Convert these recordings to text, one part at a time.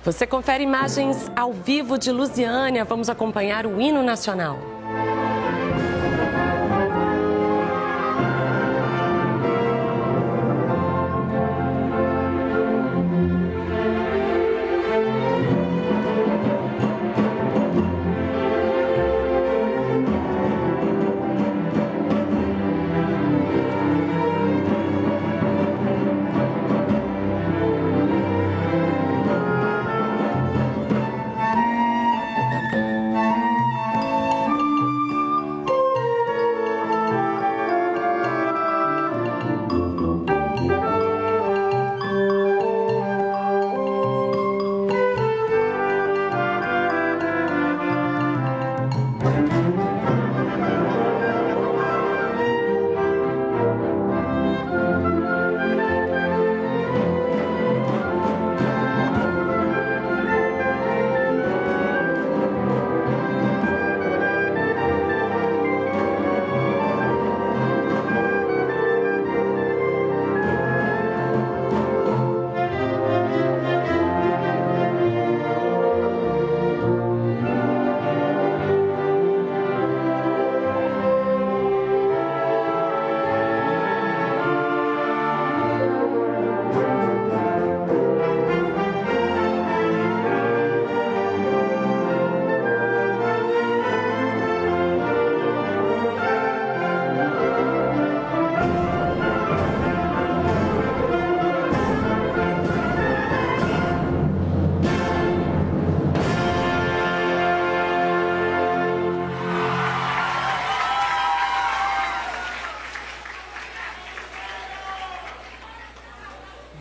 Você confere imagens ao vivo de Lusiânia. Vamos acompanhar o hino nacional.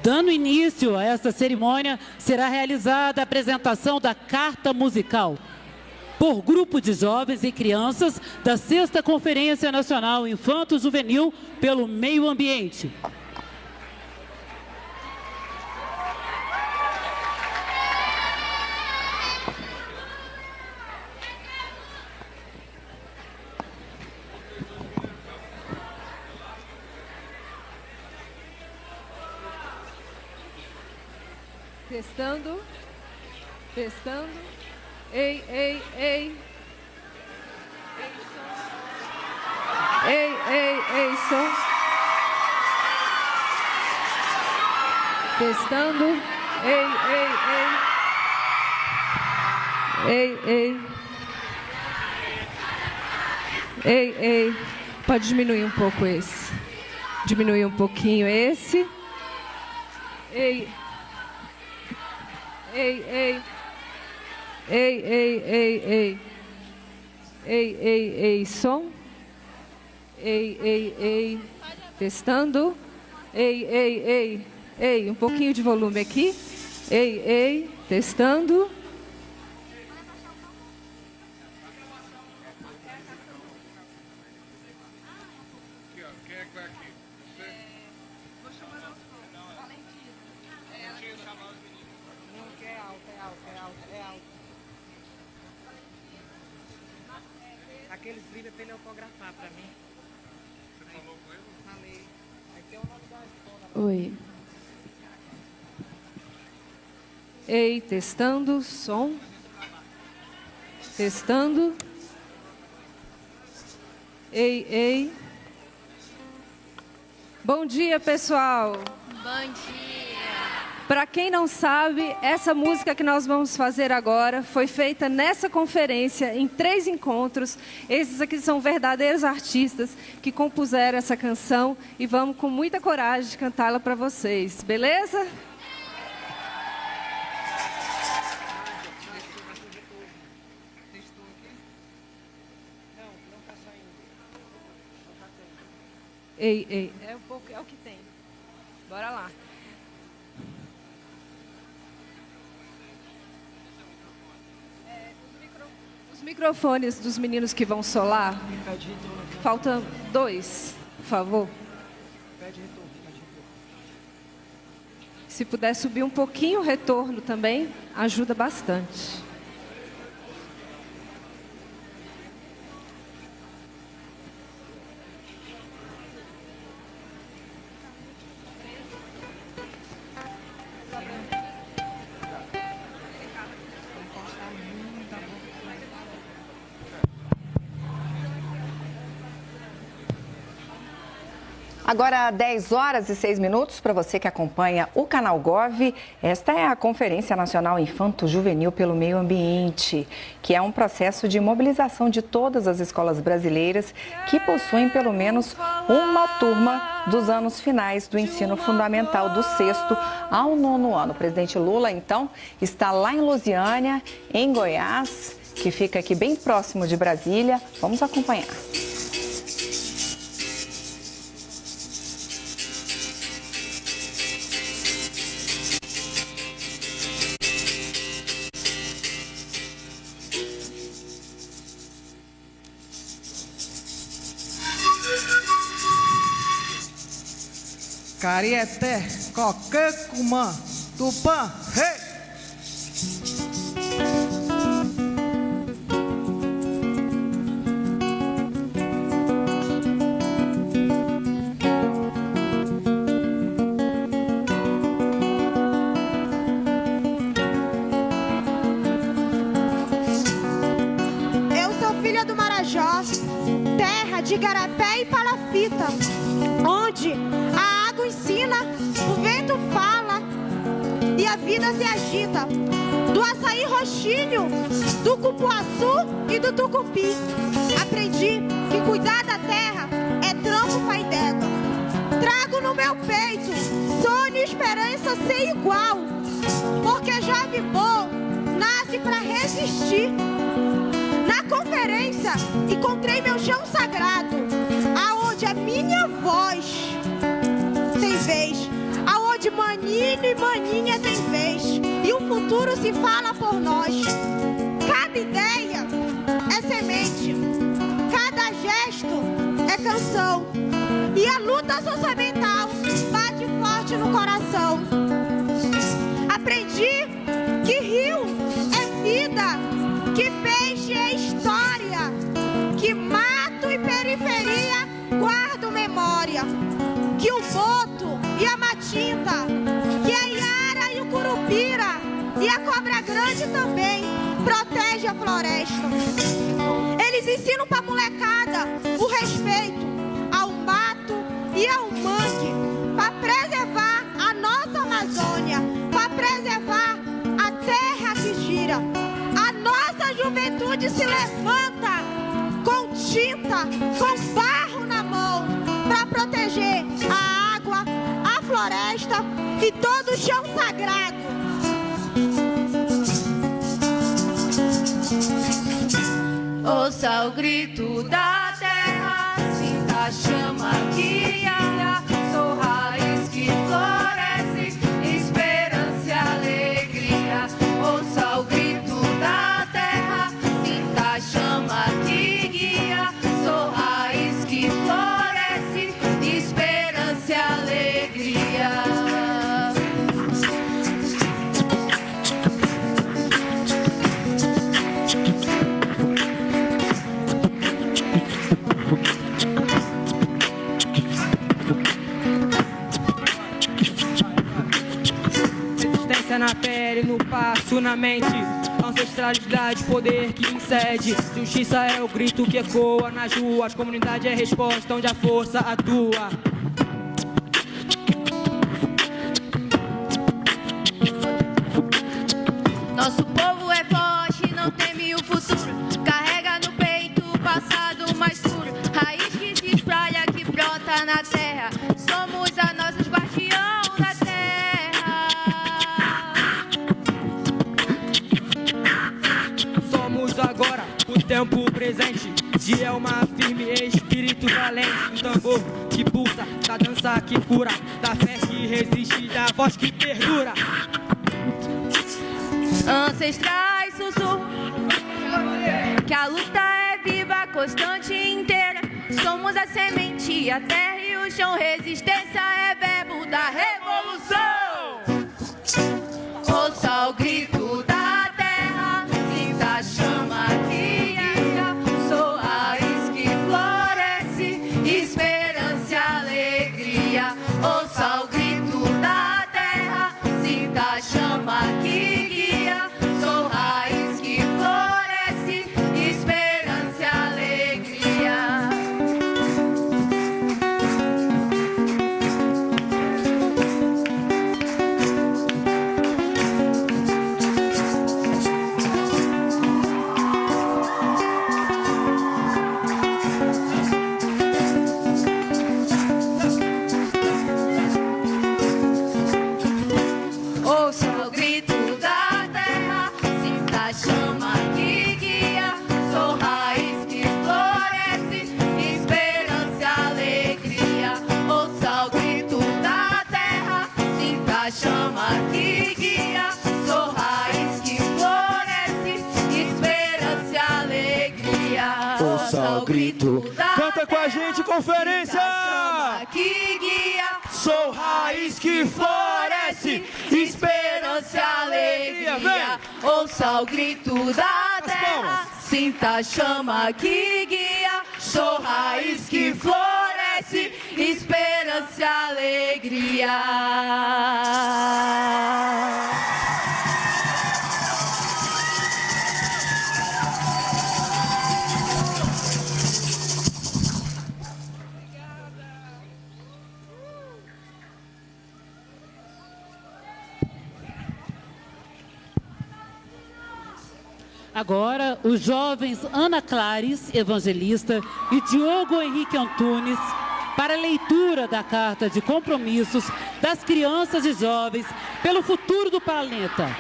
Dando início a esta cerimônia, será realizada a apresentação da Carta Musical por grupo de jovens e crianças da 6ª Conferência Nacional Infanto-Juvenil pelo Meio Ambiente. Testando, testando, ei, ei, ei, ei, som, testando, ei, ei, pode diminuir um pouco esse, diminuir um pouquinho esse, ei. Ei, ei, ei, ei, ei, ei, ei, som, ei, testando, ei, um pouquinho de volume aqui, ei, testando. Quem é que vai aqui? Vou chamar o É alto. Aqueles vídeos pra ele autografar pra mim. Você falou com ele? Falei. Aí tem o nome da escola. Oi. Ei, testando, som. Testando. Ei. Bom dia, pessoal. Bom dia. Para quem não sabe, essa música que nós vamos fazer agora foi feita nessa conferência, em 3 encontros. Esses aqui são verdadeiros artistas que compuseram essa canção e vamos com muita coragem de cantá-la para vocês, beleza? Ei, é o que tem. Bora lá. Os microfones dos meninos que vão solar, faltam 2, por favor. Se puder subir um pouquinho o retorno também, ajuda bastante. Agora, 10h06 para você que acompanha o Canal Gov. Esta é a Conferência Nacional Infanto-Juvenil pelo Meio Ambiente, que é um processo de mobilização de todas as escolas brasileiras que possuem pelo menos uma turma dos anos finais do ensino fundamental, do 6º ao 9º ano. O presidente Lula, então, está lá em Lusiânia, em Goiás, que fica aqui bem próximo de Brasília. Vamos acompanhar. Carieté, Coque, Cumã, Tupã, rei! Eu sou filha do Marajó, terra de Igarapé e Palafita, onde a água ensina, o vento fala e a vida se agita. Do açaí roxinho, do cupuaçu e do tucupi, aprendi que cuidar da terra é trampo pai d'égua. Trago no meu peito sonho e esperança sem igual, porque jovem bom nasce pra resistir. Na conferência encontrei meu chão sagrado, aonde a minha voz tem vez, aonde maninho e maninha tem vez, e o futuro se fala por nós. Cada ideia é semente, cada gesto é canção, e a luta socioambiental bate forte no coração. Aprendi que rio é vida, que peixe é história, que mato e periferia guardam memória, que o boto e a matinta, que a iara e o curupira e a cobra grande também protege a floresta. Eles ensinam pra molecada o respeito ao mato e ao mangue, para preservar a nossa Amazônia, para preservar a terra que gira. A nossa juventude se levanta com tinta, com barro na mão, para proteger a água, a floresta e todo o chão sagrado. Ouça o grito da terra, sinta a chama que guia, sou raiz que floresce, esperança e alegria. Ouça o grito da terra, sinta a chama que guia, sou raiz que floresce, esperança e alegria. Na pele, no passo, na mente, ancestralidade, poder que incede. Justiça é o grito que ecoa nas ruas, comunidade é a resposta onde a força atua. Nosso povo é forte, não teme o futuro, carrega no peito o passado mais puro, raiz que se espalha, que brota na terra, somos a nossos guardião da terra. Agora, o tempo presente, de alma firme, espírito valente, um tambor que pulsa, da dança que cura, da fé que resiste, da voz que perdura. Ancestrais sussurram que a luta é viva, constante e inteira. Somos a semente, a terra e o chão, resistência é verbo da revolução. Ouça o grito da terra, sinta a chama que guia, sou raiz que floresce, esperança e alegria. Ouça o grito da terra, sinta a chama que guia, sou raiz que floresce, esperança e alegria. chama que guia, sou raiz que floresce, esperança e alegria. Ouça o grito, canta com a gente, conferência! Que guia, Sou raiz que floresce, esperança e alegria. Ouça o grito da terra, sinta a chama que guia. Sou raiz que floresce, esperança e alegria. Agora, os jovens Ana Clares, evangelista, e Diogo Henrique Antunes, para a leitura da Carta de Compromissos das Crianças e Jovens pelo Futuro do Planeta,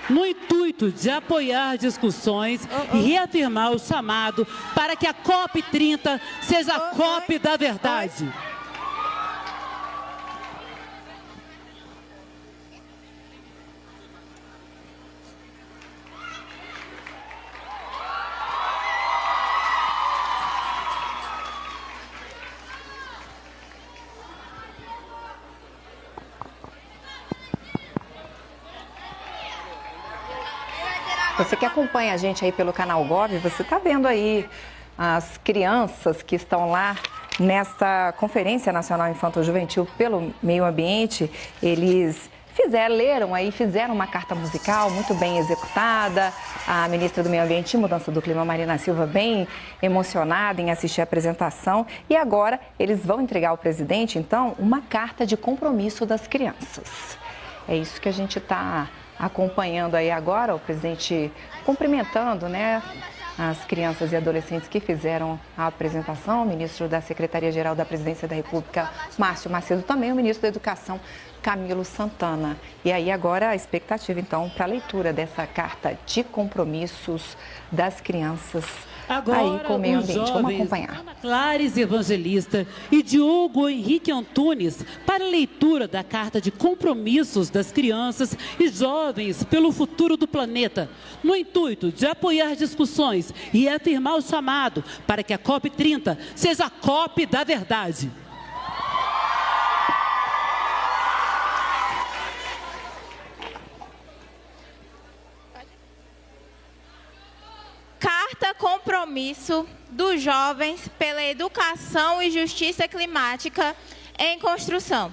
no intuito de apoiar discussões e reafirmar o chamado para que a COP30 seja a COP da verdade. Você que acompanha a gente aí pelo canal Gov, você está vendo aí as crianças que estão lá nesta Conferência Nacional Infanto-Juvenil pelo Meio Ambiente. Eles fizeram uma carta musical muito bem executada. A ministra do Meio Ambiente e Mudança do Clima, Marina Silva, bem emocionada em assistir a apresentação. E agora eles vão entregar ao presidente, então, uma carta de compromisso das crianças. É isso que a gente está acompanhando aí agora, o presidente cumprimentando, né, as crianças e adolescentes que fizeram a apresentação, o ministro da Secretaria-Geral da Presidência da República, Márcio Macedo, também o ministro da Educação, Camilo Santana. E aí agora a expectativa, então, para a leitura dessa carta de compromissos das crianças agora, aí com o meio ambiente. Vamos acompanhar. Ana Clares, evangelista, e Diogo Henrique Antunes, para a leitura da Carta de Compromissos das Crianças e Jovens pelo Futuro do Planeta, no intuito de apoiar discussões e afirmar o chamado para que a COP30 seja a COP da verdade. Carta Compromisso dos Jovens pela Educação e Justiça Climática em Construção.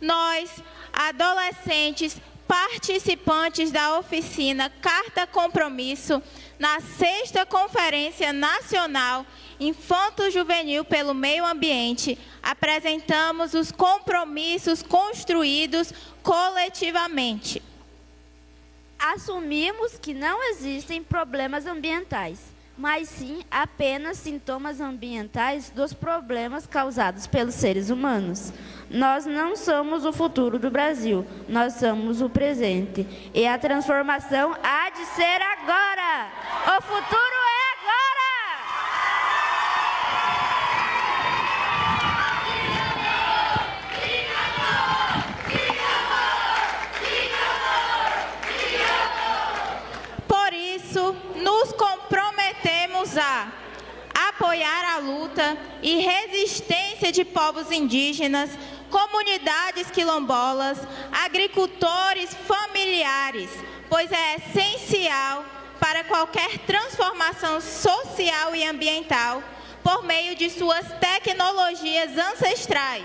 Nós, adolescentes, participantes da oficina Carta Compromisso, na 6ª Conferência Nacional Infanto-Juvenil pelo Meio Ambiente, apresentamos os compromissos construídos coletivamente. Assumimos que não existem problemas ambientais, mas sim apenas sintomas ambientais dos problemas causados pelos seres humanos. Nós não somos o futuro do Brasil, nós somos o presente. E a transformação há de ser agora! O futuro é agora! Nos comprometemos a apoiar a luta e resistência de povos indígenas, comunidades quilombolas, agricultores familiares, pois é essencial para qualquer transformação social e ambiental por meio de suas tecnologias ancestrais.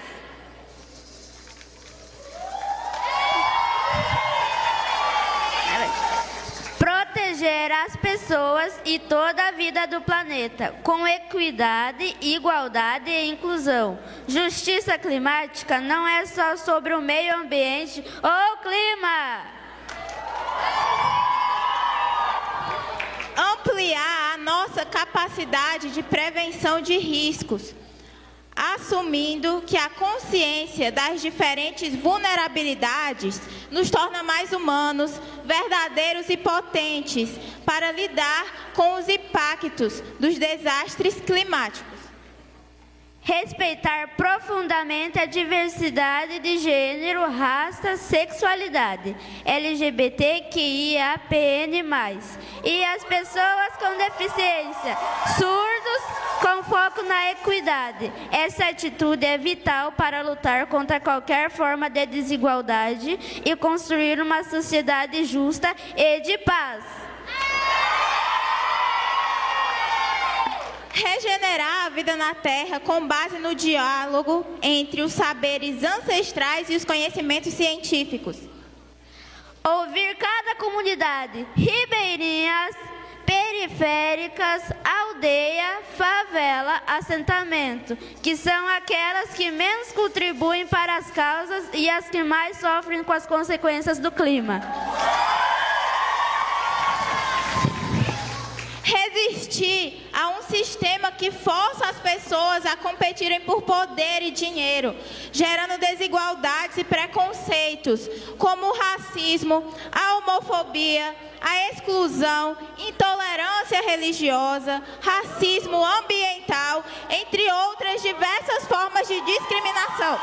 Proteger as pessoas e toda a vida do planeta, com equidade, igualdade e inclusão. Justiça climática não é só sobre o meio ambiente ou clima. Ampliar a nossa capacidade de prevenção de riscos, assumindo que a consciência das diferentes vulnerabilidades nos torna mais humanos, verdadeiros e potentes para lidar com os impactos dos desastres climáticos. respeitar profundamente a diversidade de gênero, raça, sexualidade, LGBTQIAPN+, e as pessoas com deficiência, surdos, com foco na equidade. Essa atitude é vital para lutar contra qualquer forma de desigualdade e construir uma sociedade justa e de paz. Regenerar a vida na Terra com base no diálogo entre os saberes ancestrais e os conhecimentos científicos. Ouvir cada comunidade, ribeirinhas, periféricas, aldeia, favela, assentamento, que são aquelas que menos contribuem para as causas e as que mais sofrem com as consequências do clima. Resistir a um sistema que força as pessoas a competirem por poder e dinheiro, gerando desigualdades e preconceitos, como o racismo, a homofobia, a exclusão, intolerância religiosa, racismo ambiental, entre outras diversas formas de discriminação.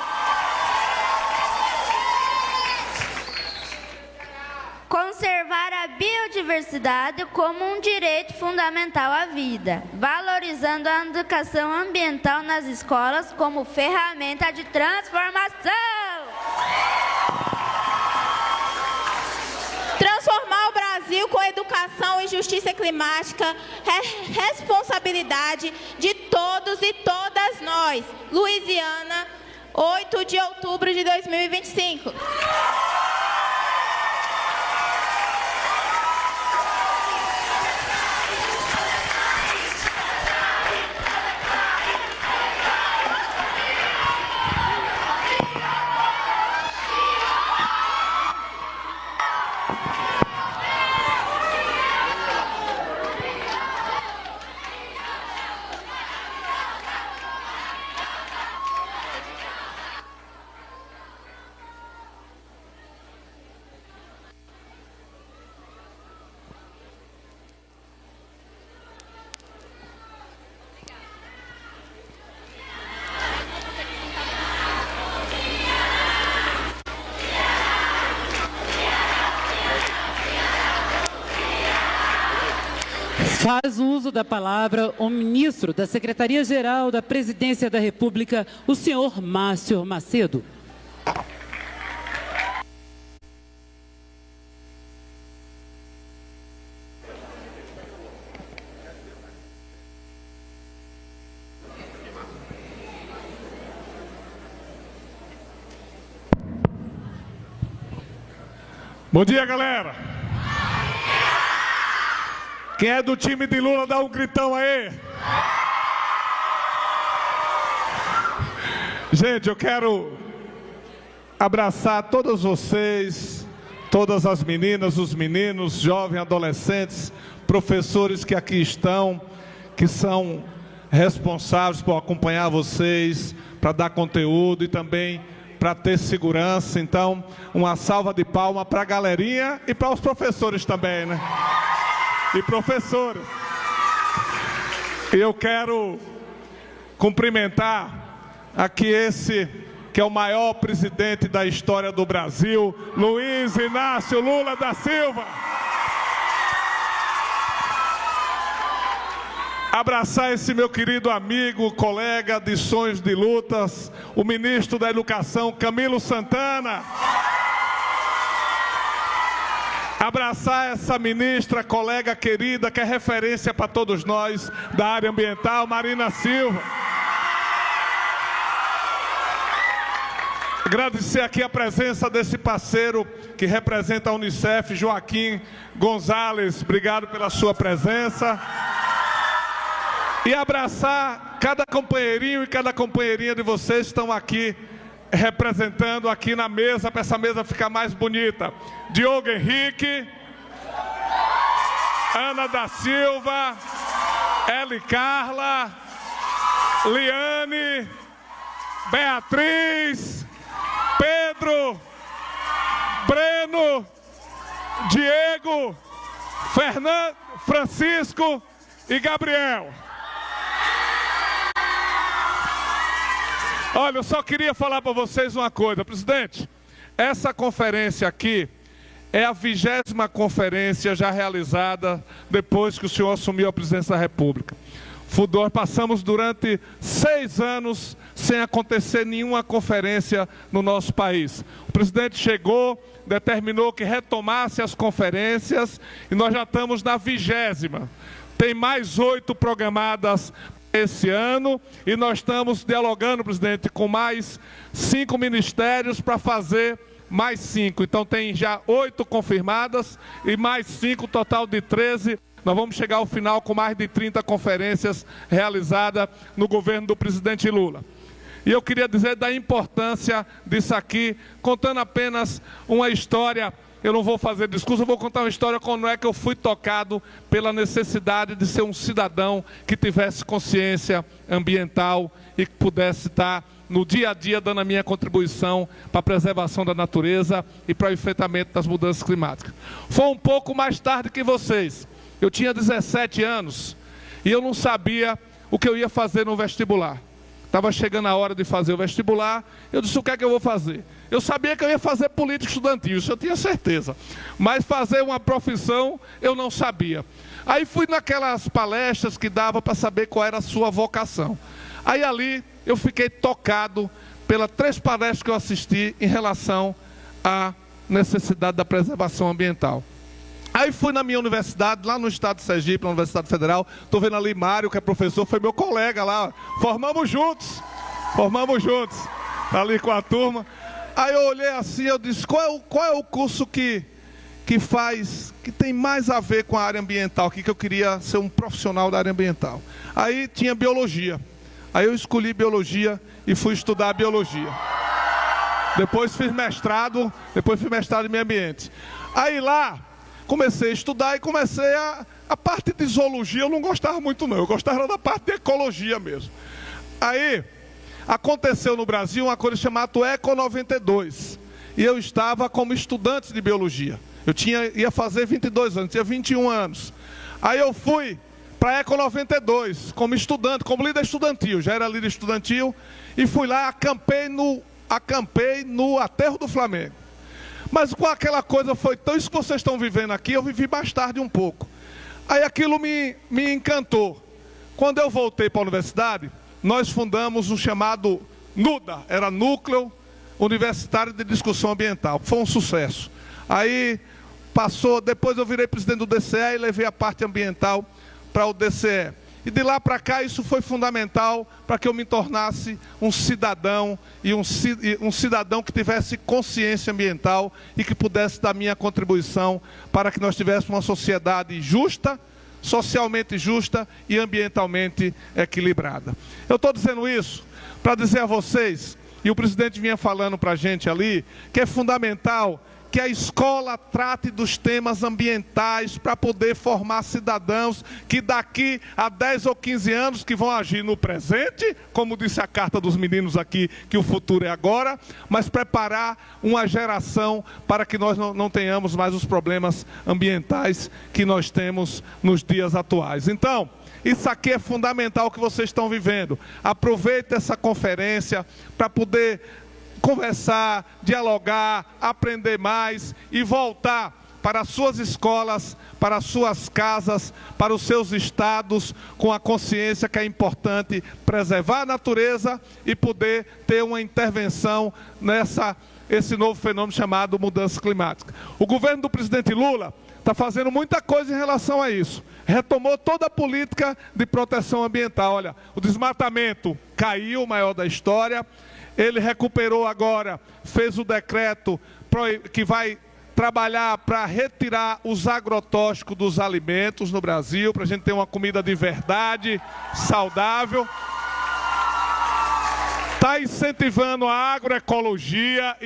Conservar a biodiversidade como um direito fundamental à vida, valorizando a educação ambiental nas escolas como ferramenta de transformação. Transformar o Brasil com educação e justiça climática é responsabilidade de todos e todas nós. Louisiana, 8 de outubro de 2025. Faz uso da palavra o ministro da Secretaria-Geral da Presidência da República, o senhor Márcio Macedo. Bom dia, galera. Quem é do time de Lula, dá um gritão aí. Gente, eu quero abraçar todas vocês, todas as meninas, os meninos, jovens, adolescentes, professores que aqui estão, que são responsáveis por acompanhar vocês, para dar conteúdo e também para ter segurança. Então, uma salva de palmas para a galerinha e para os professores também, né? E professores. Eu quero cumprimentar aqui esse que é o maior presidente da história do Brasil, Luiz Inácio Lula da Silva. Abraçar esse meu querido amigo, colega de sonhos de lutas, o ministro da Educação, Camilo Santana. Abraçar essa ministra, colega querida, que é referência para todos nós da área ambiental, Marina Silva. Agradecer aqui a presença desse parceiro que representa a Unicef, Joaquim Gonzalez. Obrigado pela sua presença. E abraçar cada companheirinho e cada companheirinha de vocês que estão aqui representando aqui na mesa, para essa mesa ficar mais bonita. Diogo Henrique, Ana da Silva, Eli Carla, Liane, Beatriz, Pedro, Breno, Diego, Fernando, Francisco e Gabriel. Olha, eu só queria falar para vocês uma coisa, presidente. Essa conferência aqui é a 20ª conferência já realizada depois que o senhor assumiu a presidência da República. Nós passamos durante 6 anos sem acontecer nenhuma conferência no nosso país. O presidente chegou, determinou que retomasse as conferências e nós já estamos na 20ª. Tem mais 8 programadas esse ano e nós estamos dialogando, presidente, com mais 5 ministérios para fazer mais 5. Então tem já 8 confirmadas e mais 5, total de 13. Nós vamos chegar ao final com mais de 30 conferências realizadas no governo do presidente Lula. E eu queria dizer da importância disso aqui, contando apenas uma história. Eu não vou fazer discurso, eu vou contar uma história como é que eu fui tocado pela necessidade de ser um cidadão que tivesse consciência ambiental e que pudesse estar no dia a dia dando a minha contribuição para a preservação da natureza e para o enfrentamento das mudanças climáticas. Foi um pouco mais tarde que vocês. Eu tinha 17 anos e eu não sabia o que eu ia fazer no vestibular. Estava chegando a hora de fazer o vestibular, eu disse, o que é que eu vou fazer? Eu sabia que eu ia fazer política estudantil, isso eu tinha certeza. Mas fazer uma profissão, eu não sabia. Aí fui naquelas palestras que dava para saber qual era a sua vocação. Aí ali eu fiquei tocado pelas 3 palestras que eu assisti em relação à necessidade da preservação ambiental. Aí fui na minha universidade, lá no estado de Sergipe, na Universidade Federal. Estou vendo ali Mário, que é professor, foi meu colega lá. Formamos juntos, ali com a turma. Aí eu olhei assim, eu disse, qual é o curso que tem mais a ver com a área ambiental aqui, que eu queria ser um profissional da área ambiental. Aí tinha biologia. Aí eu escolhi biologia e fui estudar biologia. Depois fiz mestrado em meio ambiente. Aí lá, comecei a estudar e comecei a parte de zoologia eu não gostava muito não, eu gostava da parte de ecologia mesmo. Aí, aconteceu no Brasil uma coisa chamada Eco 92, e eu estava como estudante de biologia. Eu ia fazer 22 anos, tinha 21 anos. Aí eu fui para a Eco 92, como estudante, como líder estudantil, já era líder estudantil, e fui lá, acampei no Aterro do Flamengo. Mas com aquela coisa foi tão... Isso que vocês estão vivendo aqui, eu vivi mais tarde um pouco. Aí aquilo me encantou. Quando eu voltei para a universidade, nós fundamos o chamado NUDA, era Núcleo Universitário de Discussão Ambiental. Foi um sucesso. Aí passou, depois eu virei presidente do DCE e levei a parte ambiental para o DCE. E de lá para cá isso foi fundamental para que eu me tornasse um cidadão e um cidadão que tivesse consciência ambiental e que pudesse dar minha contribuição para que nós tivéssemos uma sociedade justa, socialmente justa e ambientalmente equilibrada. Eu estou dizendo isso para dizer a vocês, e o presidente vinha falando para a gente ali, que é fundamental que a escola trate dos temas ambientais para poder formar cidadãos que daqui a 10 ou 15 anos que vão agir no presente, como disse a carta dos meninos aqui, que o futuro é agora, mas preparar uma geração para que nós não tenhamos mais os problemas ambientais que nós temos nos dias atuais. Então, isso aqui é fundamental que vocês estão vivendo. Aproveite essa conferência para poder conversar, dialogar, aprender mais e voltar para as suas escolas, para as suas casas, para os seus estados, com a consciência que é importante preservar a natureza e poder ter uma intervenção esse novo fenômeno chamado mudança climática. O governo do presidente Lula está fazendo muita coisa em relação a isso. Retomou toda a política de proteção ambiental. Olha, o desmatamento caiu, o maior da história. Ele recuperou agora, fez o decreto que vai trabalhar para retirar os agrotóxicos dos alimentos no Brasil, para a gente ter uma comida de verdade, saudável. Está incentivando a agroecologia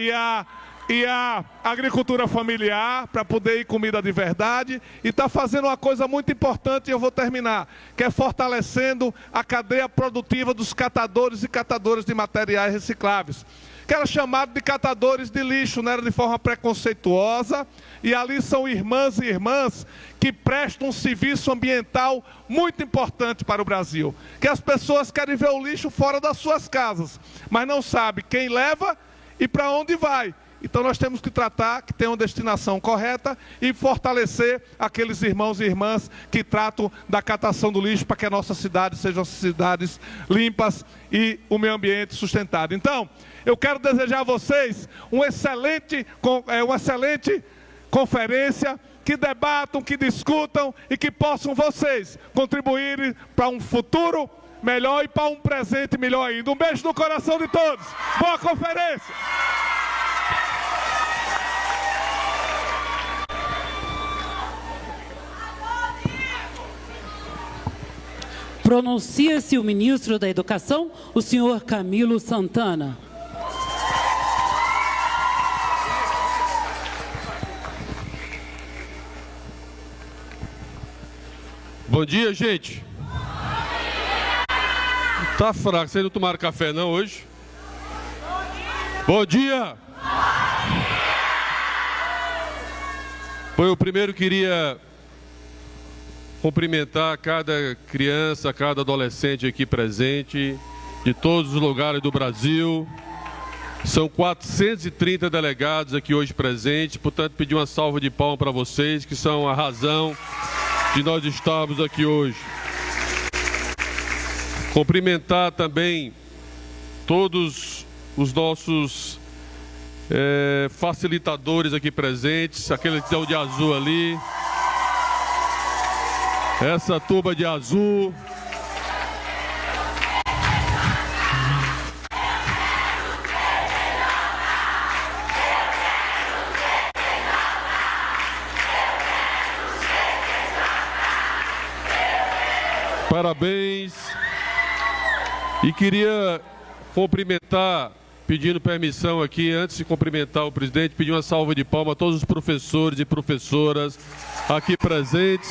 e a agricultura familiar, para poder ir comida de verdade, e está fazendo uma coisa muito importante, e eu vou terminar, que é fortalecendo a cadeia produtiva dos catadores e catadoras de materiais recicláveis, que era chamado de catadores de lixo, não era de forma preconceituosa, e ali são irmãs e irmãs que prestam um serviço ambiental muito importante para o Brasil, que as pessoas querem ver o lixo fora das suas casas, mas não sabem quem leva e para onde vai. Então nós temos que tratar que tem uma destinação correta e fortalecer aqueles irmãos e irmãs que tratam da catação do lixo para que as nossas cidades sejam cidades limpas e o meio ambiente sustentado. Então, eu quero desejar a vocês uma excelente conferência, que debatam, que discutam e que possam vocês contribuírem para um futuro melhor e para um presente melhor ainda. Um beijo no coração de todos. Boa conferência! Pronuncia-se o ministro da Educação, o senhor Camilo Santana. Bom dia, gente. Tá fraco, vocês não tomaram café não hoje? Bom dia. Bom, eu primeiro queria cumprimentar cada criança, cada adolescente aqui presente, de todos os lugares do Brasil. São 430 delegados aqui hoje presentes, portanto, pedir uma salva de palmas para vocês, que são a razão de nós estarmos aqui hoje. Cumprimentar também todos os nossos facilitadores aqui presentes, aqueles que estão de azul ali. Essa turma de azul. Parabéns. E queria cumprimentar, pedindo permissão aqui, antes de cumprimentar o presidente, pedir uma salva de palmas a todos os professores e professoras aqui presentes.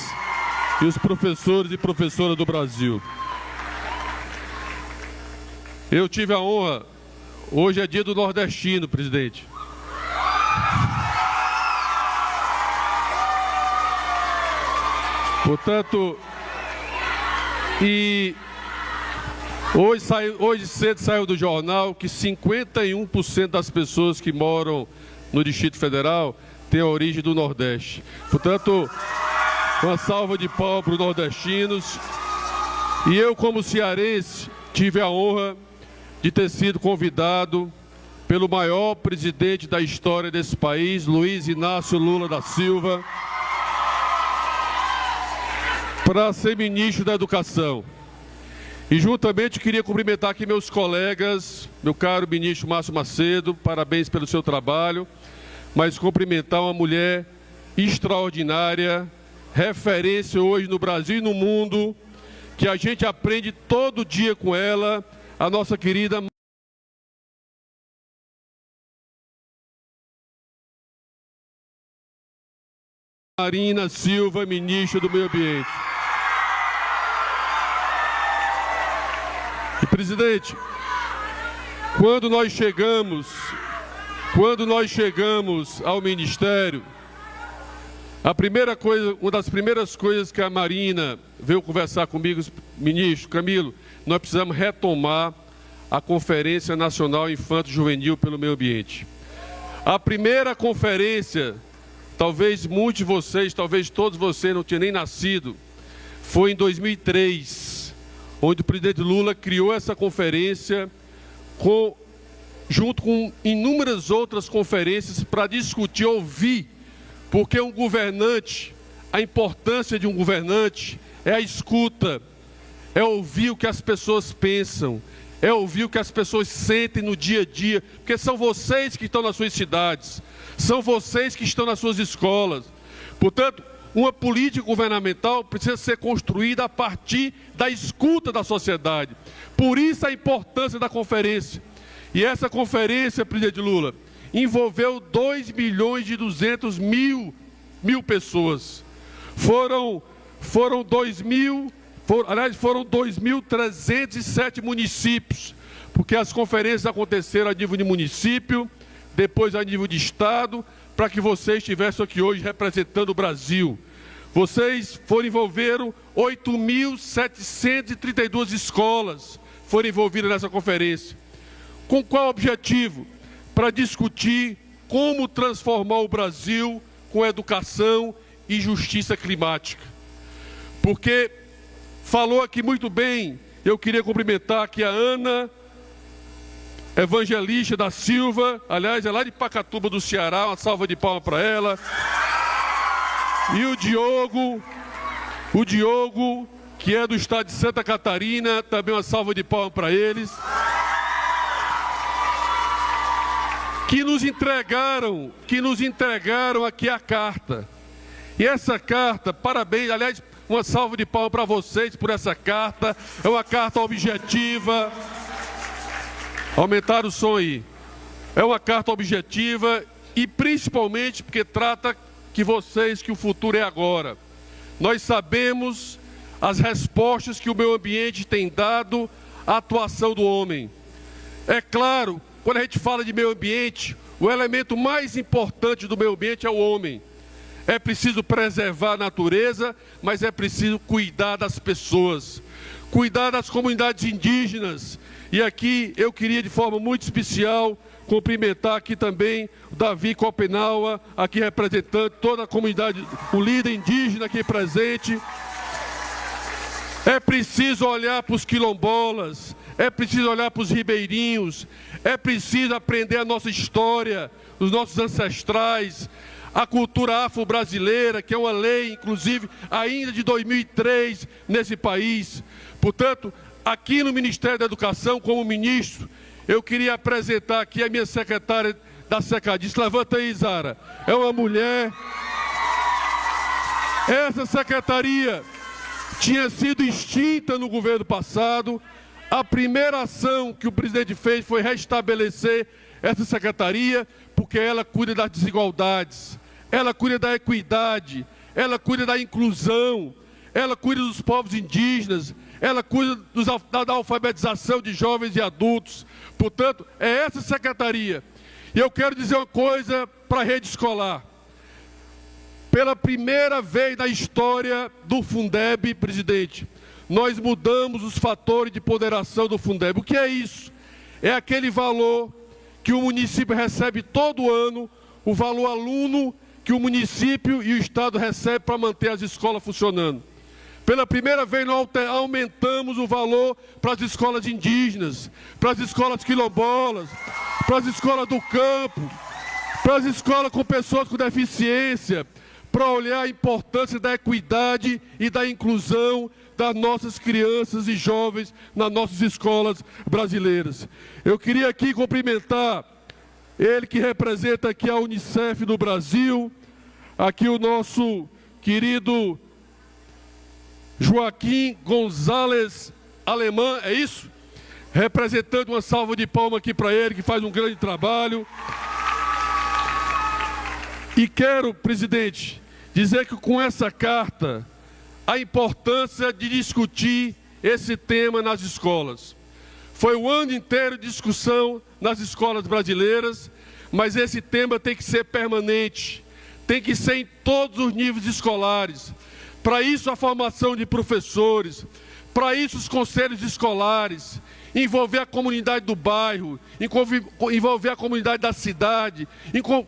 E os professores e professoras do Brasil. Eu tive a honra, hoje é dia do nordestino, presidente. Portanto, e hoje cedo saiu do jornal que 51% das pessoas que moram no Distrito Federal têm a origem do Nordeste. Portanto, uma salva de palmas para os nordestinos. E eu, como cearense, tive a honra de ter sido convidado pelo maior presidente da história desse país, Luiz Inácio Lula da Silva, para ser ministro da Educação. E juntamente queria cumprimentar aqui meus colegas, meu caro ministro Márcio Macedo, parabéns pelo seu trabalho, mas cumprimentar uma mulher extraordinária, referência hoje no Brasil e no mundo, que a gente aprende todo dia com ela, a nossa querida Marina Silva, ministra do Meio Ambiente. E, presidente, quando nós chegamos ao Ministério, uma das primeiras coisas que a Marina veio conversar comigo, ministro Camilo, nós precisamos retomar a Conferência Nacional Infanto-Juvenil pelo Meio Ambiente. A primeira conferência, talvez muitos de vocês, talvez todos vocês não tenham nem nascido, foi em 2003, onde o presidente Lula criou essa conferência junto com inúmeras outras conferências para discutir, ouvir. Porque um governante, a importância de um governante é a escuta, é ouvir o que as pessoas pensam, é ouvir o que as pessoas sentem no dia a dia, porque são vocês que estão nas suas cidades, são vocês que estão nas suas escolas. Portanto, uma política governamental precisa ser construída a partir da escuta da sociedade. Por isso a importância da conferência. E essa conferência, presidente Lula, envolveu 2.200.000 pessoas. Foram 2.307 municípios, porque as conferências aconteceram a nível de município, depois a nível de estado, para que vocês estivessem aqui hoje representando o Brasil. Vocês envolveram 8.732 escolas, foram envolvidas nessa conferência. Com qual objetivo? Para discutir como transformar o Brasil com educação e justiça climática. Porque falou aqui muito bem, eu queria cumprimentar aqui a Ana Evangelista da Silva, aliás, é lá de Pacatuba do Ceará, uma salva de palmas para ela. E o Diogo, que é do estado de Santa Catarina, também uma salva de palmas para eles. Que nos entregaram aqui a carta. E essa carta, parabéns, aliás, uma salva de palmas para vocês por essa carta. É uma carta objetiva. Aumentaram o som aí. É uma carta objetiva e principalmente porque trata que o futuro é agora. Nós sabemos as respostas que o meio ambiente tem dado à atuação do homem. É claro, quando a gente fala de meio ambiente, o elemento mais importante do meio ambiente é o homem. É preciso preservar a natureza, mas é preciso cuidar das pessoas, cuidar das comunidades indígenas. E aqui eu queria de forma muito especial cumprimentar aqui também o Davi Copenhaua, aqui representando toda a comunidade, o líder indígena aqui presente. É preciso olhar para os quilombolas, é preciso olhar para os ribeirinhos, é preciso aprender a nossa história, os nossos ancestrais, a cultura afro-brasileira, que é uma lei, inclusive, ainda de 2003 nesse país. Portanto, aqui no Ministério da Educação, como ministro, eu queria apresentar aqui a minha secretária da Secadice. Levanta aí, Zara. É uma mulher. Essa secretaria tinha sido extinta no governo passado. A primeira ação que o presidente fez foi restabelecer essa secretaria, porque ela cuida das desigualdades, ela cuida da equidade, ela cuida da inclusão, ela cuida dos povos indígenas, ela cuida da alfabetização de jovens e adultos. Portanto, é essa secretaria. E eu quero dizer uma coisa para a rede escolar. Pela primeira vez na história do Fundeb, presidente, nós mudamos os fatores de ponderação do Fundeb. O que é isso? É aquele valor que o município recebe todo ano, o valor aluno que o município e o Estado recebem para manter as escolas funcionando. Pela primeira vez nós aumentamos o valor para as escolas indígenas, para as escolas quilombolas, para as escolas do campo, para as escolas com pessoas com deficiência, para olhar a importância da equidade e da inclusão das nossas crianças e jovens nas nossas escolas brasileiras. Eu queria aqui cumprimentar ele que representa aqui a Unicef no Brasil, aqui o nosso querido Joaquim Gonzalez Alemã, é isso? Representando, uma salva de palmas aqui para ele, que faz um grande trabalho. E quero, presidente, dizer que com essa carta, a importância de discutir esse tema nas escolas. Foi o ano inteiro de discussão nas escolas brasileiras, mas esse tema tem que ser permanente, tem que ser em todos os níveis escolares. Para isso a formação de professores, para isso os conselhos escolares, envolver a comunidade do bairro, envolver a comunidade da cidade,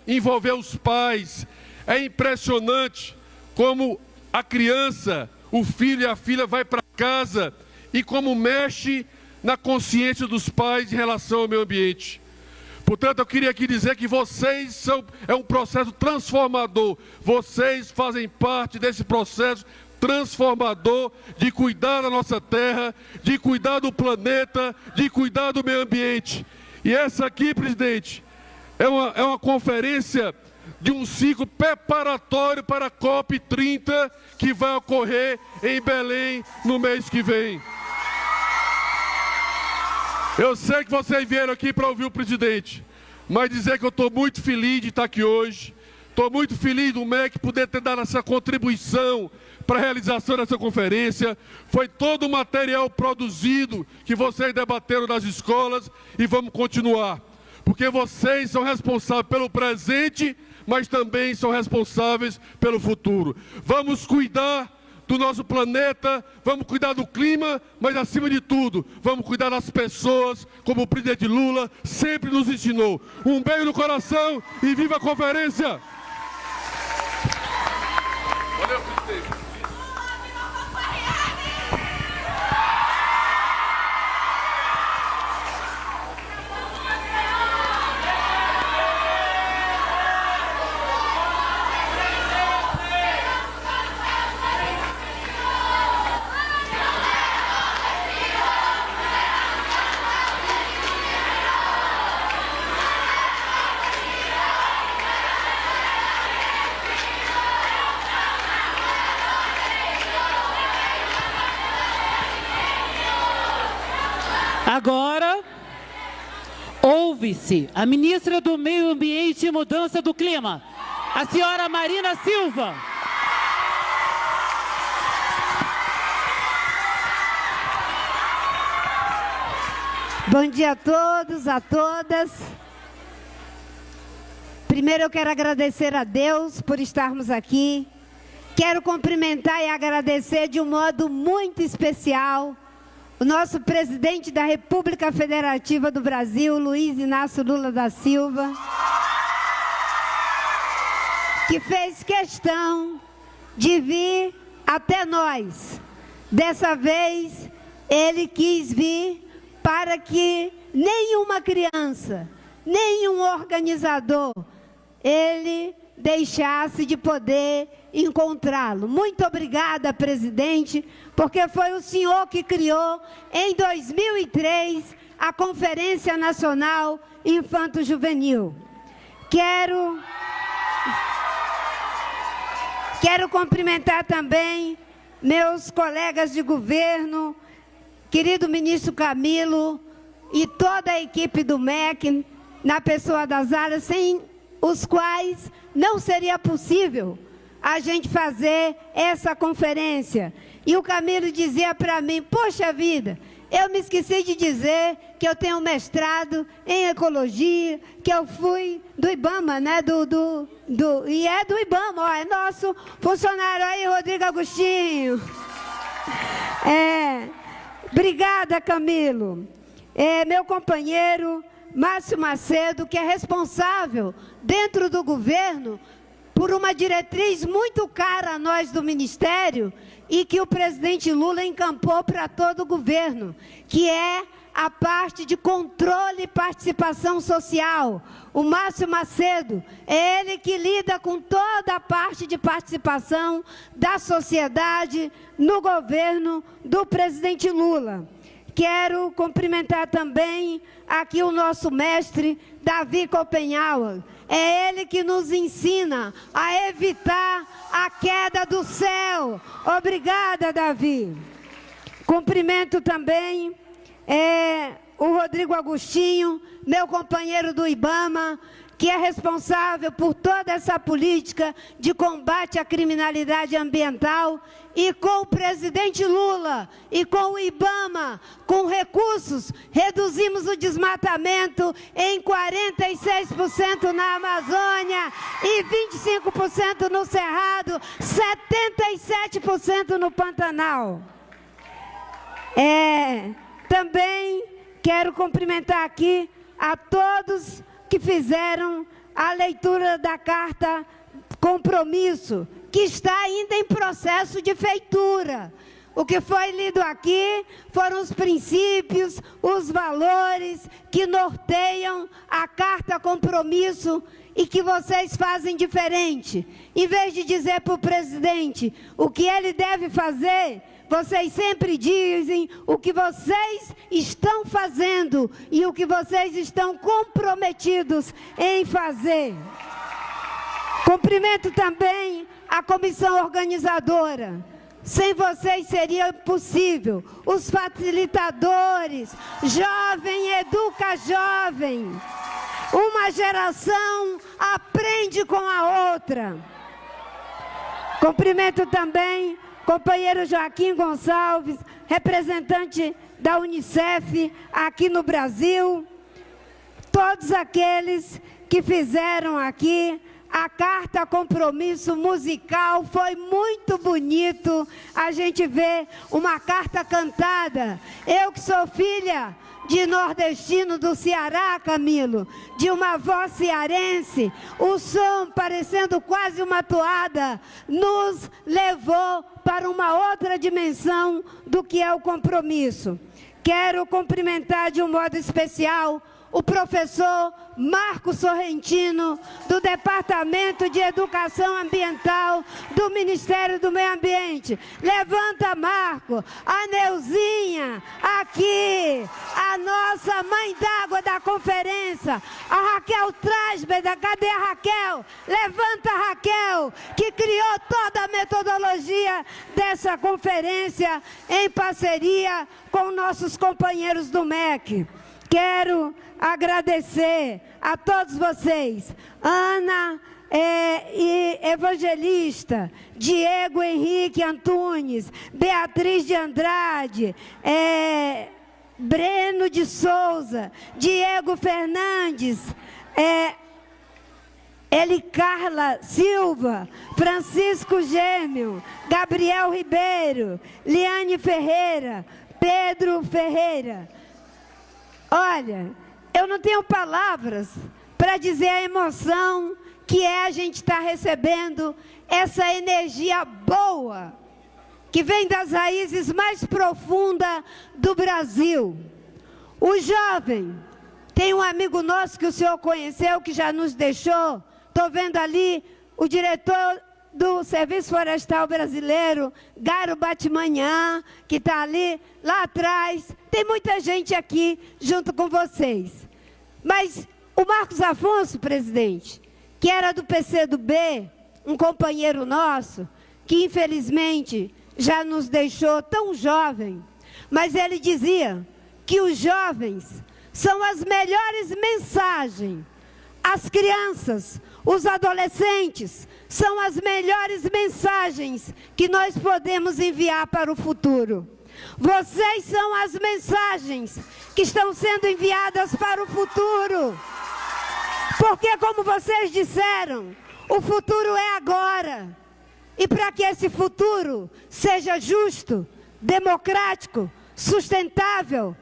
envolver os pais. É impressionante como a criança, o filho e a filha vai para casa e como mexe na consciência dos pais em relação ao meio ambiente. Portanto, eu queria aqui dizer que vocês é um processo transformador. Vocês fazem parte desse processo transformador de cuidar da nossa terra, de cuidar do planeta, de cuidar do meio ambiente. E essa aqui, presidente, é uma conferência de um ciclo preparatório para a COP30, que vai ocorrer em Belém no mês que vem. Eu sei que vocês vieram aqui para ouvir o presidente, mas dizer que eu estou muito feliz de estar aqui hoje. Estou muito feliz do MEC poder ter dado essa contribuição para a realização dessa conferência. Foi todo o material produzido que vocês debateram nas escolas e vamos continuar. Porque vocês são responsáveis pelo presente, mas também são responsáveis pelo futuro. Vamos cuidar do nosso planeta, vamos cuidar do clima, mas acima de tudo, vamos cuidar das pessoas, como o presidente Lula sempre nos ensinou. Um beijo no coração e viva a conferência! Valeu, presidente! Agora, ouve-se a ministra do Meio Ambiente e Mudança do Clima, a senhora Marina Silva. Bom dia a todos, a todas. Primeiro eu quero agradecer a Deus por estarmos aqui. Quero cumprimentar e agradecer de um modo muito especial o nosso presidente da República Federativa do Brasil, Luiz Inácio Lula da Silva, que fez questão de vir até nós. Dessa vez, ele quis vir para que nenhuma criança, nenhum organizador, ele deixasse de poder encontrá-lo. Muito obrigada, presidente, porque foi o senhor que criou, em 2003, a Conferência Nacional Infanto-Juvenil. Quero cumprimentar também meus colegas de governo, querido ministro Camilo e toda a equipe do MEC, na pessoa das áreas, sem os quais não seria possível a gente fazer essa conferência. E o Camilo dizia para mim, poxa vida, eu me esqueci de dizer que eu tenho mestrado em ecologia, que eu fui do IBAMA, né? E é do IBAMA, ó, é nosso funcionário aí, Rodrigo Agostinho. Obrigada, Camilo. Meu companheiro Márcio Macedo, que é responsável dentro do governo por uma diretriz muito cara a nós do Ministério e que o presidente Lula encampou para todo o governo, que é a parte de controle e participação social. O Márcio Macedo é ele que lida com toda a parte de participação da sociedade no governo do presidente Lula. Quero cumprimentar também aqui o nosso mestre, Davi Copenhauer. É ele que nos ensina a evitar a queda do céu. Obrigada, Davi. Cumprimento também o Rodrigo Agostinho, meu companheiro do IBAMA, que é responsável por toda essa política de combate à criminalidade ambiental, e com o presidente Lula e com o IBAMA, com recursos, reduzimos o desmatamento em 46% na Amazônia e 25% no Cerrado, 77% no Pantanal. Também quero cumprimentar aqui a todos que fizeram a leitura da carta compromisso, que está ainda em processo de feitura. O que foi lido aqui foram os princípios, os valores que norteiam a carta compromisso e que vocês fazem diferente. Em vez de dizer para o presidente o que ele deve fazer, vocês sempre dizem o que vocês estão fazendo e o que vocês estão comprometidos em fazer. Cumprimento também a comissão organizadora. Sem vocês seria impossível. Os facilitadores, Jovem Educa Jovem, Uma geração aprende com a outra. Cumprimento também o companheiro Joaquim Gonçalves, representante da Unicef aqui no Brasil. Todos aqueles que fizeram aqui a carta compromisso musical. Foi muito bonito a gente ver uma carta cantada. Eu que sou filha de nordestino do Ceará, Camilo, de uma voz cearense, o som parecendo quase uma toada, nos levou para uma outra dimensão do que é o compromisso. Quero cumprimentar de um modo especial o professor Marco Sorrentino, do Departamento de Educação Ambiental do Ministério do Meio Ambiente. Levanta, Marco. A Neuzinha, aqui, a nossa mãe d'água da conferência, a Raquel Trasbeda. Cadê a Raquel? Levanta, Raquel, que criou toda a metodologia dessa conferência em parceria com nossos companheiros do MEC. Quero agradecer a todos vocês, Ana e Evangelista, Diego Henrique Antunes, Beatriz de Andrade, Breno de Souza, Diego Fernandes, Elicarla Silva, Francisco Gêmeo, Gabriel Ribeiro, Liane Ferreira, Pedro Ferreira. Olha, eu não tenho palavras para dizer a emoção que é a gente estar recebendo essa energia boa, que vem das raízes mais profundas do Brasil. O jovem, tem um amigo nosso que o senhor conheceu, que já nos deixou, estou vendo ali o diretor do Serviço Florestal Brasileiro, Garo Batmanhã, que está ali, lá atrás. Tem muita gente aqui junto com vocês. Mas o Marcos Afonso, presidente, que era do PCdoB, um companheiro nosso, que infelizmente já nos deixou tão jovem, mas ele dizia que os jovens são as melhores mensagens. As crianças, os adolescentes, são as melhores mensagens que nós podemos enviar para o futuro. Vocês são as mensagens que estão sendo enviadas para o futuro. Porque, como vocês disseram, o futuro é agora. E para que esse futuro seja justo, democrático, sustentável,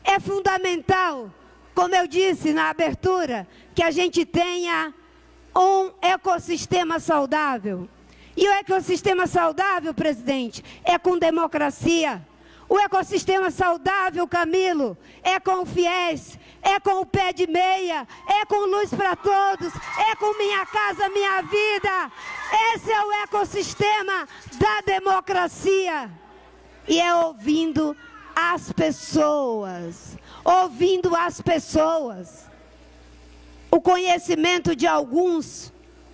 é fundamental, como eu disse na abertura, que a gente tenha um ecossistema saudável. E o ecossistema saudável, presidente, é com democracia. O ecossistema saudável, Camilo, é com o FIES, é com o Pé de Meia, é com Luz para Todos, é com Minha Casa Minha Vida. Esse é o ecossistema da democracia. E é ouvindo as pessoas. Ouvindo as pessoas. O conhecimento de alguns,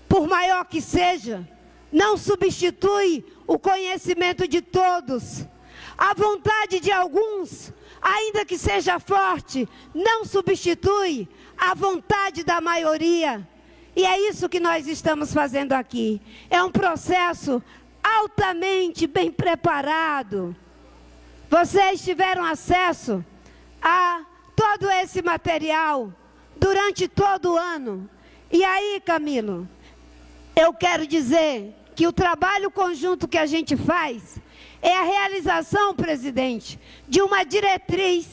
por maior que seja, não substitui o conhecimento de todos. A vontade de alguns, ainda que seja forte, não substitui a vontade da maioria. E é isso que nós estamos fazendo aqui. É um processo altamente bem preparado. Vocês tiveram acesso a todo esse material durante todo o ano. E aí, Camilo, eu quero dizer que o trabalho conjunto que a gente faz é a realização, presidente, de uma diretriz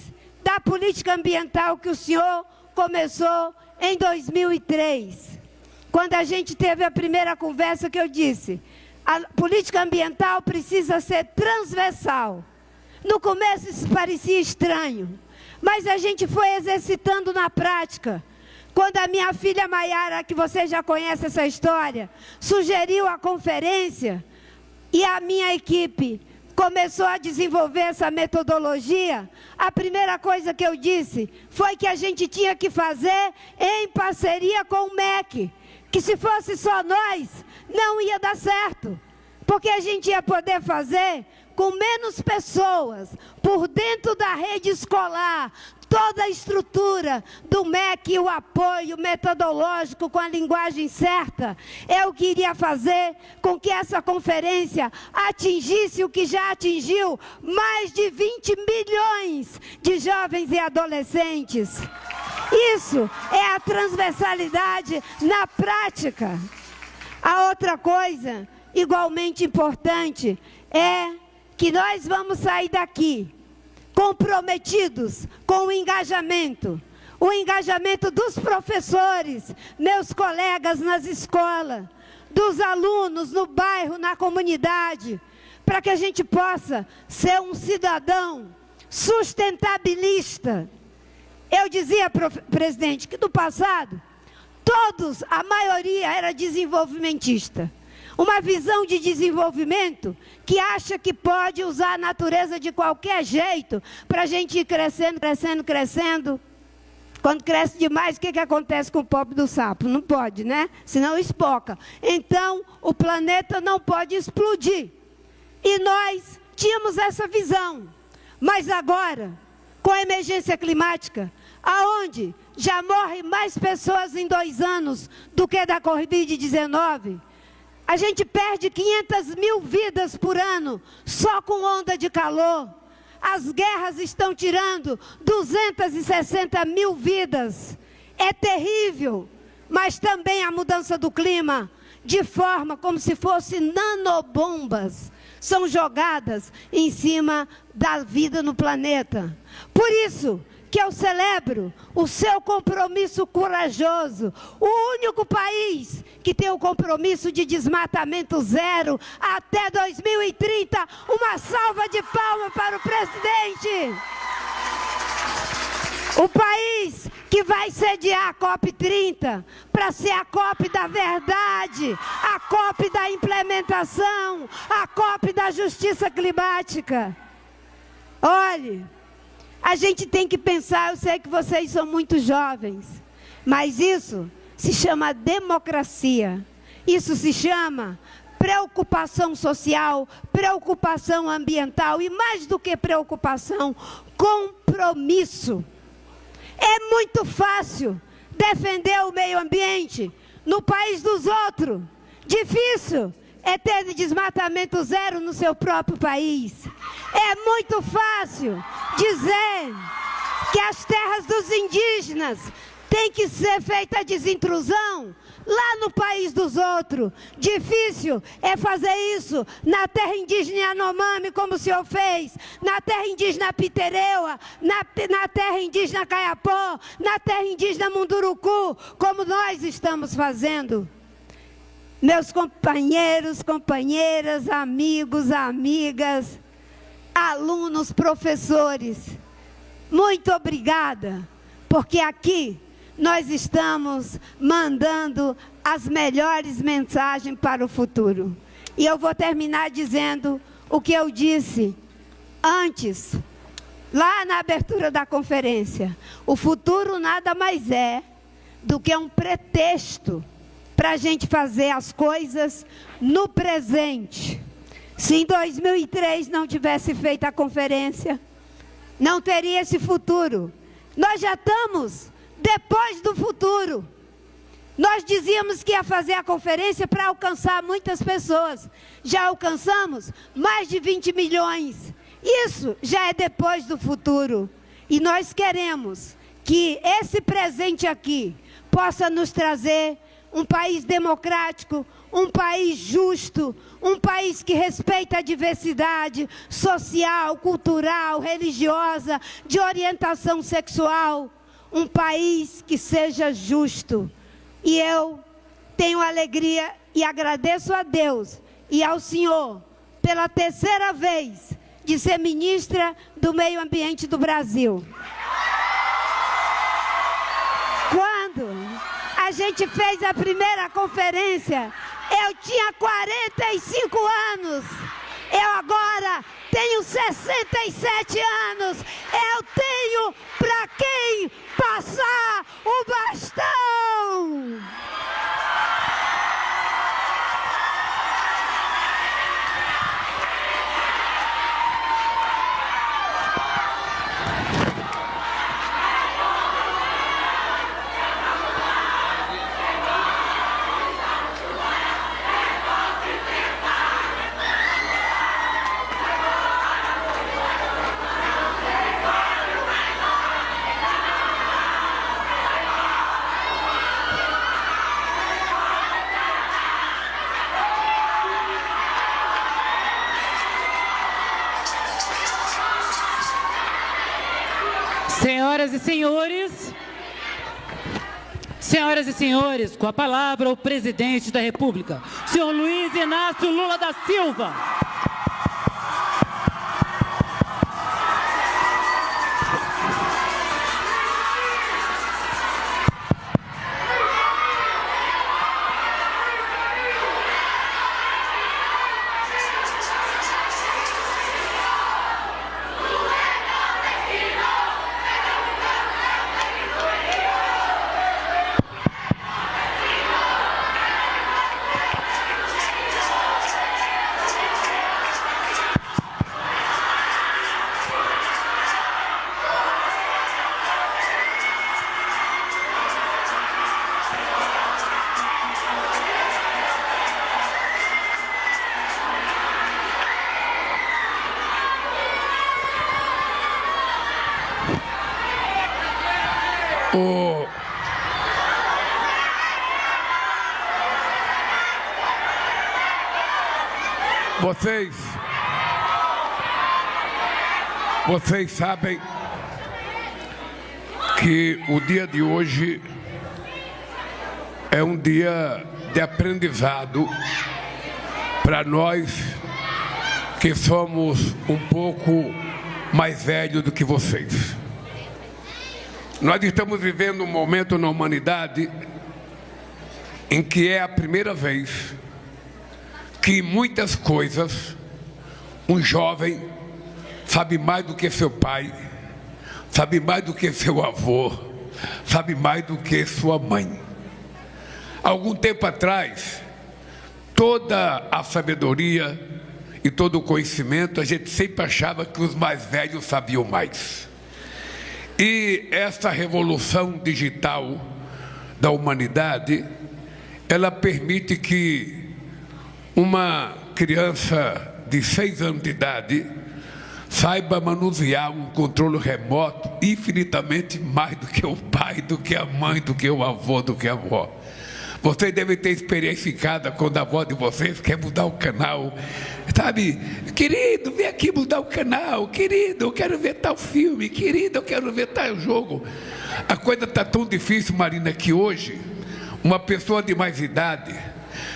da política ambiental que o senhor começou em 2003. Quando a gente teve a primeira conversa que eu disse, a política ambiental precisa ser transversal. No começo isso parecia estranho, mas a gente foi exercitando na prática. Quando a minha filha Maiara, que você já conhece essa história, sugeriu a conferência e a minha equipe começou a desenvolver essa metodologia, a primeira coisa que eu disse foi que a gente tinha que fazer em parceria com o MEC, que se fosse só nós, não ia dar certo, porque a gente ia poder fazer com menos pessoas, por dentro da rede escolar, toda a estrutura do MEC, o apoio metodológico com a linguagem certa, eu queria fazer com que essa conferência atingisse o que já atingiu mais de 20 milhões de jovens e adolescentes. Isso é a transversalidade na prática. A outra coisa, igualmente importante, é que nós vamos sair daqui comprometidos com o engajamento dos professores, meus colegas nas escolas, dos alunos no bairro, na comunidade, para que a gente possa ser um cidadão sustentabilista. Eu dizia, presidente, que no passado, a maioria era desenvolvimentista. Uma visão de desenvolvimento que acha que pode usar a natureza de qualquer jeito para a gente ir crescendo, crescendo, crescendo. Quando cresce demais, o que acontece com o pobre do sapo? Não pode, né? Senão espoca. Então, o planeta não pode explodir. E nós tínhamos essa visão. Mas agora, com a emergência climática, aonde já morrem mais pessoas em 2 anos do que da Covid-19, a gente perde 500 mil vidas por ano, só com onda de calor. As guerras estão tirando 260 mil vidas. É terrível, mas também a mudança do clima, de forma como se fossem nanobombas, são jogadas em cima da vida no planeta. Por isso que eu celebro o seu compromisso corajoso, o único país que tem o compromisso de desmatamento zero até 2030. Uma salva de palmas para o presidente. O país que vai sediar a COP30 para ser a COP da verdade, a COP da implementação, a COP da justiça climática. Olhe, a gente tem que pensar, eu sei que vocês são muito jovens, mas isso se chama democracia. Isso se chama preocupação social, preocupação ambiental e, mais do que preocupação, compromisso. É muito fácil defender o meio ambiente no país dos outros. Difícil é ter desmatamento zero no seu próprio país. É muito fácil dizer que as terras dos indígenas têm que ser feita a desintrusão lá no país dos outros. Difícil é fazer isso na terra indígena Yanomami, como o senhor fez, na terra indígena Pitereua, na terra indígena Caiapó, na terra indígena Munduruku, como nós estamos fazendo. Meus companheiros, companheiras, amigos, amigas, alunos, professores, muito obrigada, porque aqui nós estamos mandando as melhores mensagens para o futuro. E eu vou terminar dizendo o que eu disse antes, lá na abertura da conferência. O futuro nada mais é do que um pretexto para a gente fazer as coisas no presente. Se em 2003 não tivesse feito a conferência, não teria esse futuro. Nós já estamos depois do futuro. Nós dizíamos que ia fazer a conferência para alcançar muitas pessoas. Já alcançamos mais de 20 milhões. Isso já é depois do futuro. E nós queremos que esse presente aqui possa nos trazer um país democrático, um país justo, um país que respeita a diversidade social, cultural, religiosa, de orientação sexual. Um país que seja justo. E eu tenho alegria e agradeço a Deus e ao senhor pela 3ª vez de ser ministra do Meio Ambiente do Brasil. Quando a gente fez a primeira conferência, eu tinha 45 anos. Eu agora tenho 67 anos. Eu tenho para quem passar o bastão. Senhoras e senhores, com a palavra o presidente da República, senhor Luiz Inácio Lula da Silva. Vocês sabem que o dia de hoje é um dia de aprendizado para nós que somos um pouco mais velhos do que vocês. Nós estamos vivendo um momento na humanidade em que é a primeira vez que muitas coisas um jovem sabe mais do que seu pai, sabe mais do que seu avô, sabe mais do que sua mãe. Algum tempo atrás, toda a sabedoria e todo o conhecimento, a gente sempre achava que os mais velhos sabiam mais. E essa revolução digital da humanidade, ela permite que uma criança de 6 anos de idade saiba manusear um controle remoto infinitamente mais do que o pai, do que a mãe, do que o avô, do que a avó. Vocês devem ter experienciado quando a avó de vocês quer mudar o canal. Sabe, querido, vem aqui mudar o canal. Querido, eu quero ver tal filme. Querido, eu quero ver tal jogo. A coisa está tão difícil, Marina, que hoje uma pessoa de mais idade,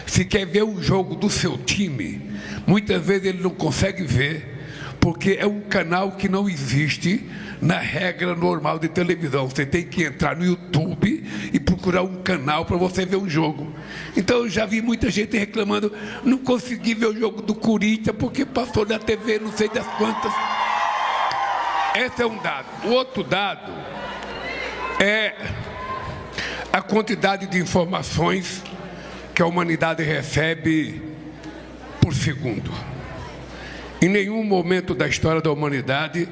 se quer ver um jogo do seu time, muitas vezes ele não consegue ver, porque é um canal que não existe na regra normal de televisão. Você tem que entrar no YouTube e procurar um canal para você ver um jogo. Então eu já vi muita gente reclamando, não consegui ver o jogo do Corinthians porque passou na TV não sei das quantas. Esse é um dado. O outro dado é a quantidade de informações que a humanidade recebe por segundo. Em nenhum momento da história da humanidade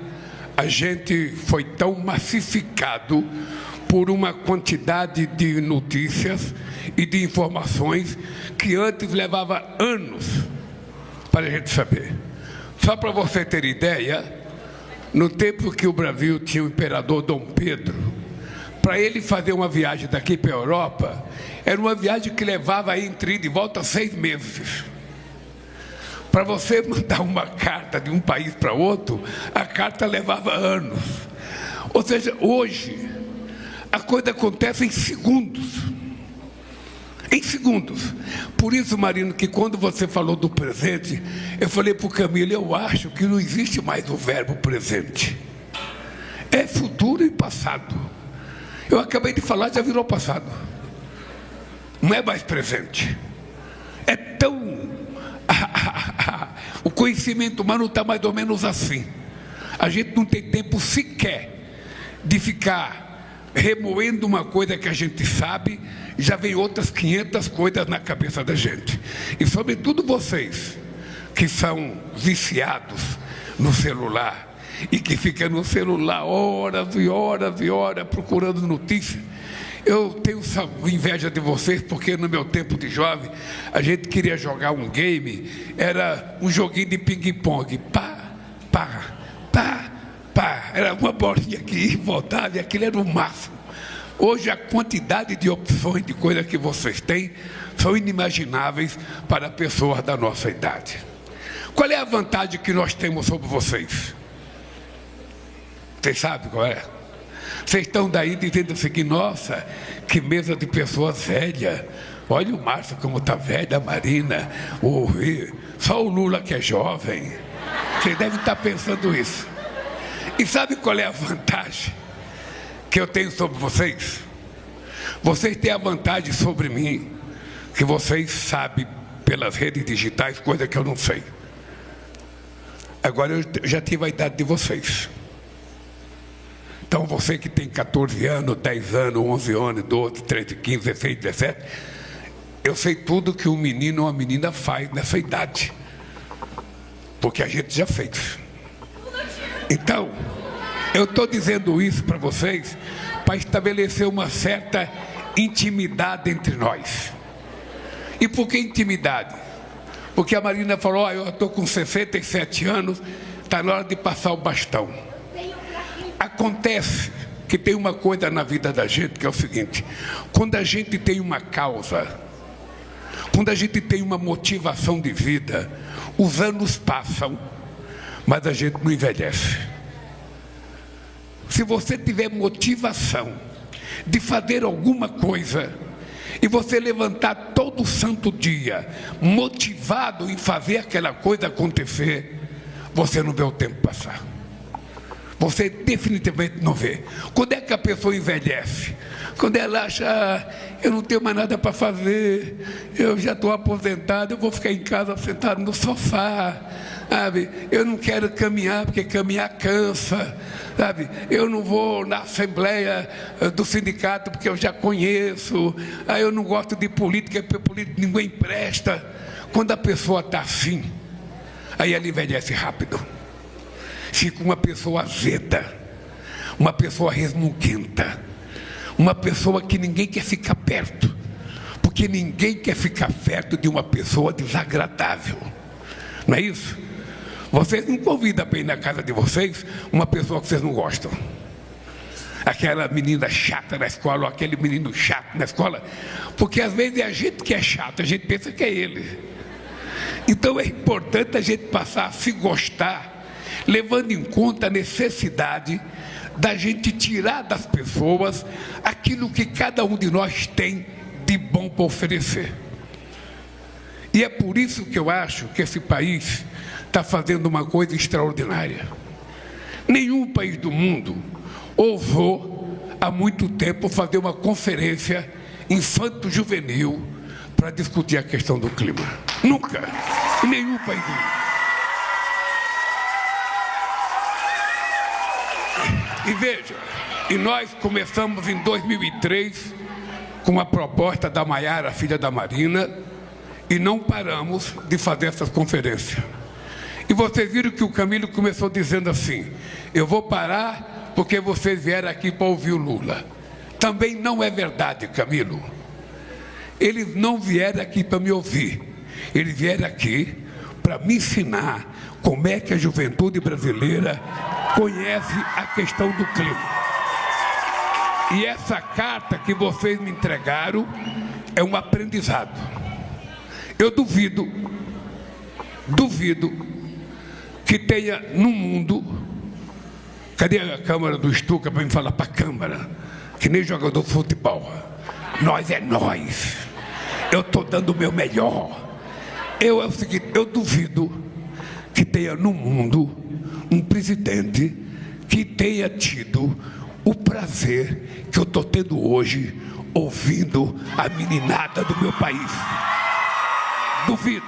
a gente foi tão massificado por uma quantidade de notícias e de informações que antes levava anos para a gente saber. Só para você ter ideia, no tempo que o Brasil tinha o imperador Dom Pedro, para ele fazer uma viagem daqui para a Europa, era uma viagem que levava entre ida e volta 6 meses. Para você mandar uma carta de um país para outro, a carta levava anos. Ou seja, hoje, a coisa acontece em segundos. Em segundos. Por isso, Marino, que quando você falou do presente, eu falei para o Camilo, eu acho que não existe mais o verbo presente. É futuro e passado. Eu acabei de falar, já virou passado. Não é mais presente. É tão... O conhecimento humano está mais ou menos assim. A gente não tem tempo sequer de ficar remoendo uma coisa que a gente sabe, já vem outras 500 coisas na cabeça da gente. E sobretudo vocês que são viciados no celular e que ficam no celular horas e horas e horas procurando notícias. Eu tenho inveja de vocês, porque no meu tempo de jovem, a gente queria jogar um game, era um joguinho de ping-pong. Pá, pá, pá, pá. Era uma bolinha que ia e voltava, e aquilo era o máximo. Hoje, a quantidade de opções de coisas que vocês têm são inimagináveis para pessoas da nossa idade. Qual é a vantagem que nós temos sobre vocês? Vocês sabem qual é? Vocês estão daí dizendo assim, que nossa, que mesa de pessoas velhas. Olha o Márcio como está velho, a Marina, só o Lula que é jovem. Vocês devem estar pensando isso. E sabe qual é a vantagem que eu tenho sobre vocês? Vocês têm a vantagem sobre mim, que vocês sabem pelas redes digitais, coisa que eu não sei. Agora eu já tive a idade de vocês. Então você que tem 14 anos, 10 anos, 11 anos, 12, 13, 15, 16, 17, eu sei tudo que um menino ou uma menina faz nessa idade. Porque a gente já fez. Então, eu estou dizendo isso para vocês para estabelecer uma certa intimidade entre nós. E por que intimidade? Porque a Marina falou, eu estou com 67 anos, está na hora de passar o bastão. Acontece que tem uma coisa na vida da gente que é o seguinte, quando a gente tem uma causa, quando a gente tem uma motivação de vida, os anos passam, mas a gente não envelhece. Se você tiver motivação de fazer alguma coisa, e você levantar todo santo dia, motivado em fazer aquela coisa acontecer, você não vê o tempo passar. Você definitivamente não vê. Quando é que a pessoa envelhece? Quando ela acha, eu não tenho mais nada para fazer, eu já estou aposentado, eu vou ficar em casa sentado no sofá, sabe? Eu não quero caminhar, porque caminhar cansa, sabe? Eu não vou na assembleia do sindicato, porque eu já conheço, eu não gosto de política, porque política ninguém presta. Quando a pessoa está assim, aí ela envelhece rápido. Fica uma pessoa azeda, uma pessoa resmunguenta, uma pessoa que ninguém quer ficar perto, porque ninguém quer ficar perto de uma pessoa desagradável, não é isso? Vocês não convidam para ir na casa de vocês uma pessoa que vocês não gostam, aquela menina chata na escola, ou aquele menino chato na escola, porque às vezes é a gente que é chato, a gente pensa que é ele. Então é importante a gente passar a se gostar, levando em conta a necessidade da gente tirar das pessoas aquilo que cada um de nós tem de bom para oferecer. E é por isso que eu acho que esse país está fazendo uma coisa extraordinária. Nenhum país do mundo ousou há muito tempo fazer uma conferência infanto-juvenil para discutir a questão do clima. Nunca. Em nenhum país do mundo. E veja, e nós começamos em 2003 com a proposta da Maiara, filha da Marina, e não paramos de fazer essas conferências. E vocês viram que o Camilo começou dizendo assim, eu vou parar porque vocês vieram aqui para ouvir o Lula. Também não é verdade, Camilo. Eles não vieram aqui para me ouvir, eles vieram aqui para me ensinar como é que a juventude brasileira conhece a questão do clima. E essa carta que vocês me entregaram é um aprendizado. Eu duvido que tenha no mundo, cadê a Câmara do Stuka para me falar para a Câmara, que nem jogador de futebol, nós é nós, eu estou dando o meu melhor. É o seguinte, eu duvido que tenha no mundo um presidente que tenha tido o prazer que eu estou tendo hoje ouvindo a meninada do meu país. Duvido.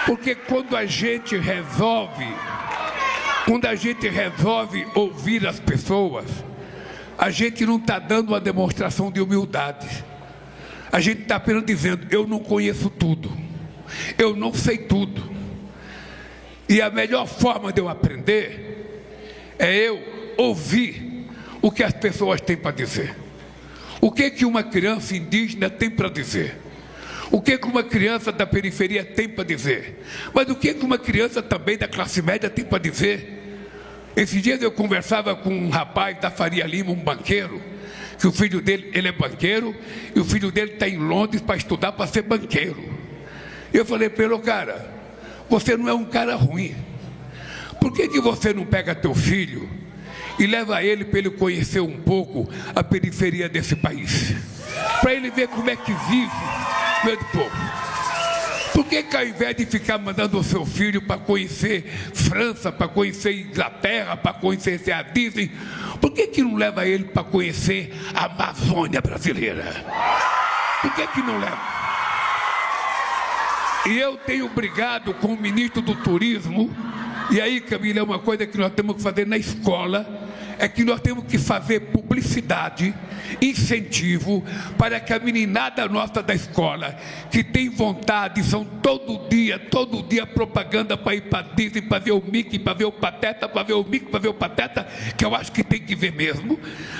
Porque quando a gente resolve ouvir as pessoas, a gente não está dando uma demonstração de humildade. A gente está apenas dizendo, eu não conheço tudo, eu não sei tudo. E a melhor forma de eu aprender é eu ouvir o que as pessoas têm para dizer. O que uma criança indígena tem para dizer? O que uma criança da periferia tem para dizer? Mas o que uma criança também da classe média tem para dizer? Esses dias eu conversava com um rapaz da Faria Lima, um banqueiro, que o filho dele, ele é banqueiro, e o filho dele está em Londres para estudar para ser banqueiro. Eu falei para ele, cara, você não é um cara ruim. Por que você não pega teu filho e leva ele para ele conhecer um pouco a periferia desse país, para ele ver como é que vive o meu povo. Por que ao invés de ficar mandando o seu filho para conhecer França, para conhecer Inglaterra, para conhecer a Disney, por que não leva ele para conhecer a Amazônia brasileira? Por que não leva? E eu tenho brigado com o ministro do Turismo, e aí, Camila, é uma coisa que nós temos que fazer na escola, é que nós temos que fazer publicidade, incentivo, para que a meninada nossa da escola, que tem vontade, são todo dia propaganda para ir para Disney, para ver o Mickey, para ver o Pateta, para ver o Mickey, para ver o Pateta, que eu acho que tem que ver mesmo,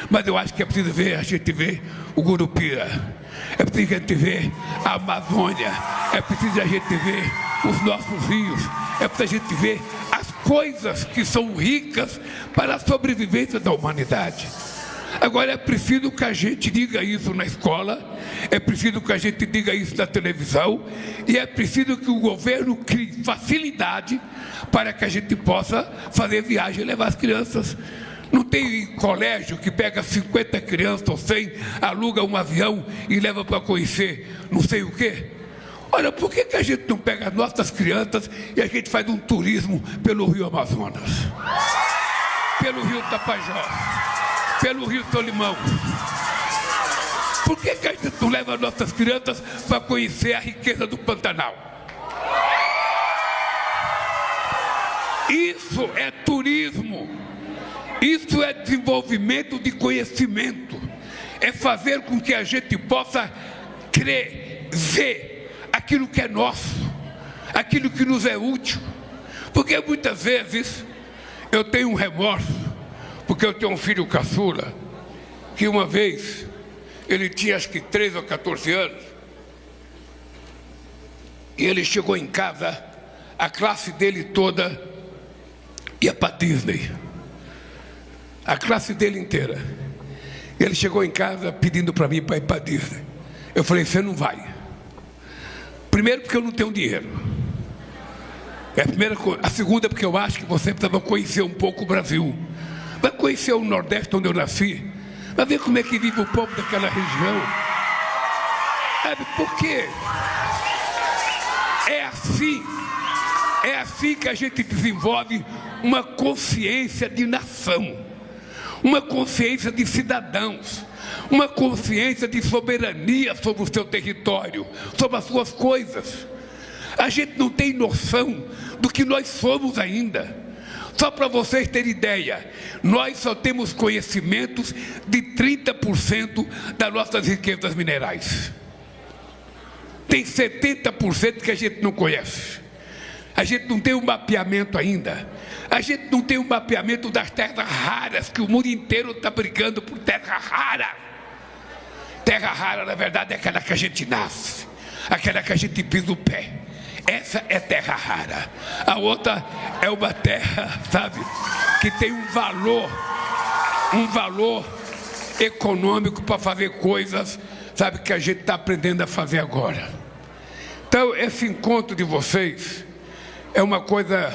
mas eu acho que é preciso ver, a gente ver o Gurupira, é preciso a gente ver a Amazônia, é preciso a gente ver os nossos rios, é preciso a gente ver as coisas que são ricas para a sobrevivência da humanidade. Agora é preciso que a gente diga isso na escola, é preciso que a gente diga isso na televisão, e é preciso que o governo crie facilidade para que a gente possa fazer viagem e levar as crianças. Não tem colégio que pega 50 crianças ou 100, aluga um avião e leva para conhecer não sei o quê? Olha, por que a gente não pega as nossas crianças e a gente faz um turismo pelo Rio Amazonas, pelo Rio Tapajós, pelo Rio Solimão? Por que a gente não leva as nossas crianças para conhecer a riqueza do Pantanal? Isso é turismo, isso é desenvolvimento de conhecimento, é fazer com que a gente possa crer, ver aquilo que é nosso, aquilo que nos é útil. Porque muitas vezes eu tenho um remorso, porque eu tenho um filho caçula, que uma vez, ele tinha acho que 13 ou 14 anos, e ele chegou em casa, a classe dele toda ia para Disney, a classe dele inteira. Ele chegou em casa pedindo para mim para ir para Disney. Eu falei, você não vai. Primeiro, porque eu não tenho dinheiro. É a primeira coisa. A segunda, porque eu acho que você precisava conhecer um pouco o Brasil. Vai conhecer o Nordeste, onde eu nasci. Vai ver como é que vive o povo daquela região. Sabe por quê? É assim que a gente desenvolve uma consciência de nação, uma consciência de cidadãos, uma consciência de soberania sobre o seu território, sobre as suas coisas. A gente não tem noção do que nós somos ainda. Só para vocês terem ideia, nós só temos conhecimentos de 30% das nossas riquezas minerais. Tem 70% que a gente não conhece. A gente não tem um mapeamento ainda. A gente não tem um mapeamento das terras raras, que o mundo inteiro está brigando por terra rara. Terra rara, na verdade, é aquela que a gente nasce, aquela que a gente pisa o pé. Essa é terra rara. A outra é uma terra, sabe, que tem um valor econômico para fazer coisas, sabe, que a gente está aprendendo a fazer agora. Então, esse encontro de vocês é uma coisa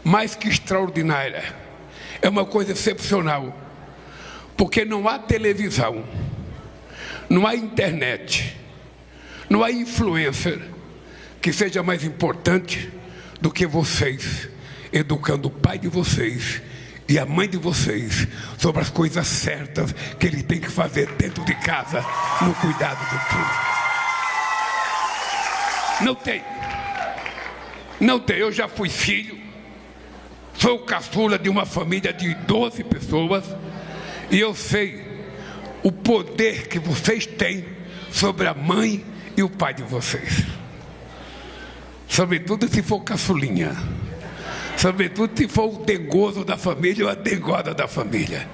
mais que extraordinária, é uma coisa excepcional, porque não há televisão, não há internet, não há influencer que seja mais importante do que vocês, educando o pai de vocês e a mãe de vocês sobre as coisas certas que ele tem que fazer dentro de casa, no cuidado do filho. Não tem. Eu já fui filho, sou o caçula de uma família de 12 pessoas, e eu sei o poder que vocês têm sobre a mãe e o pai de vocês. Sobretudo se for caçulinha, sobretudo se for o dengoso da família ou a dengosa da família.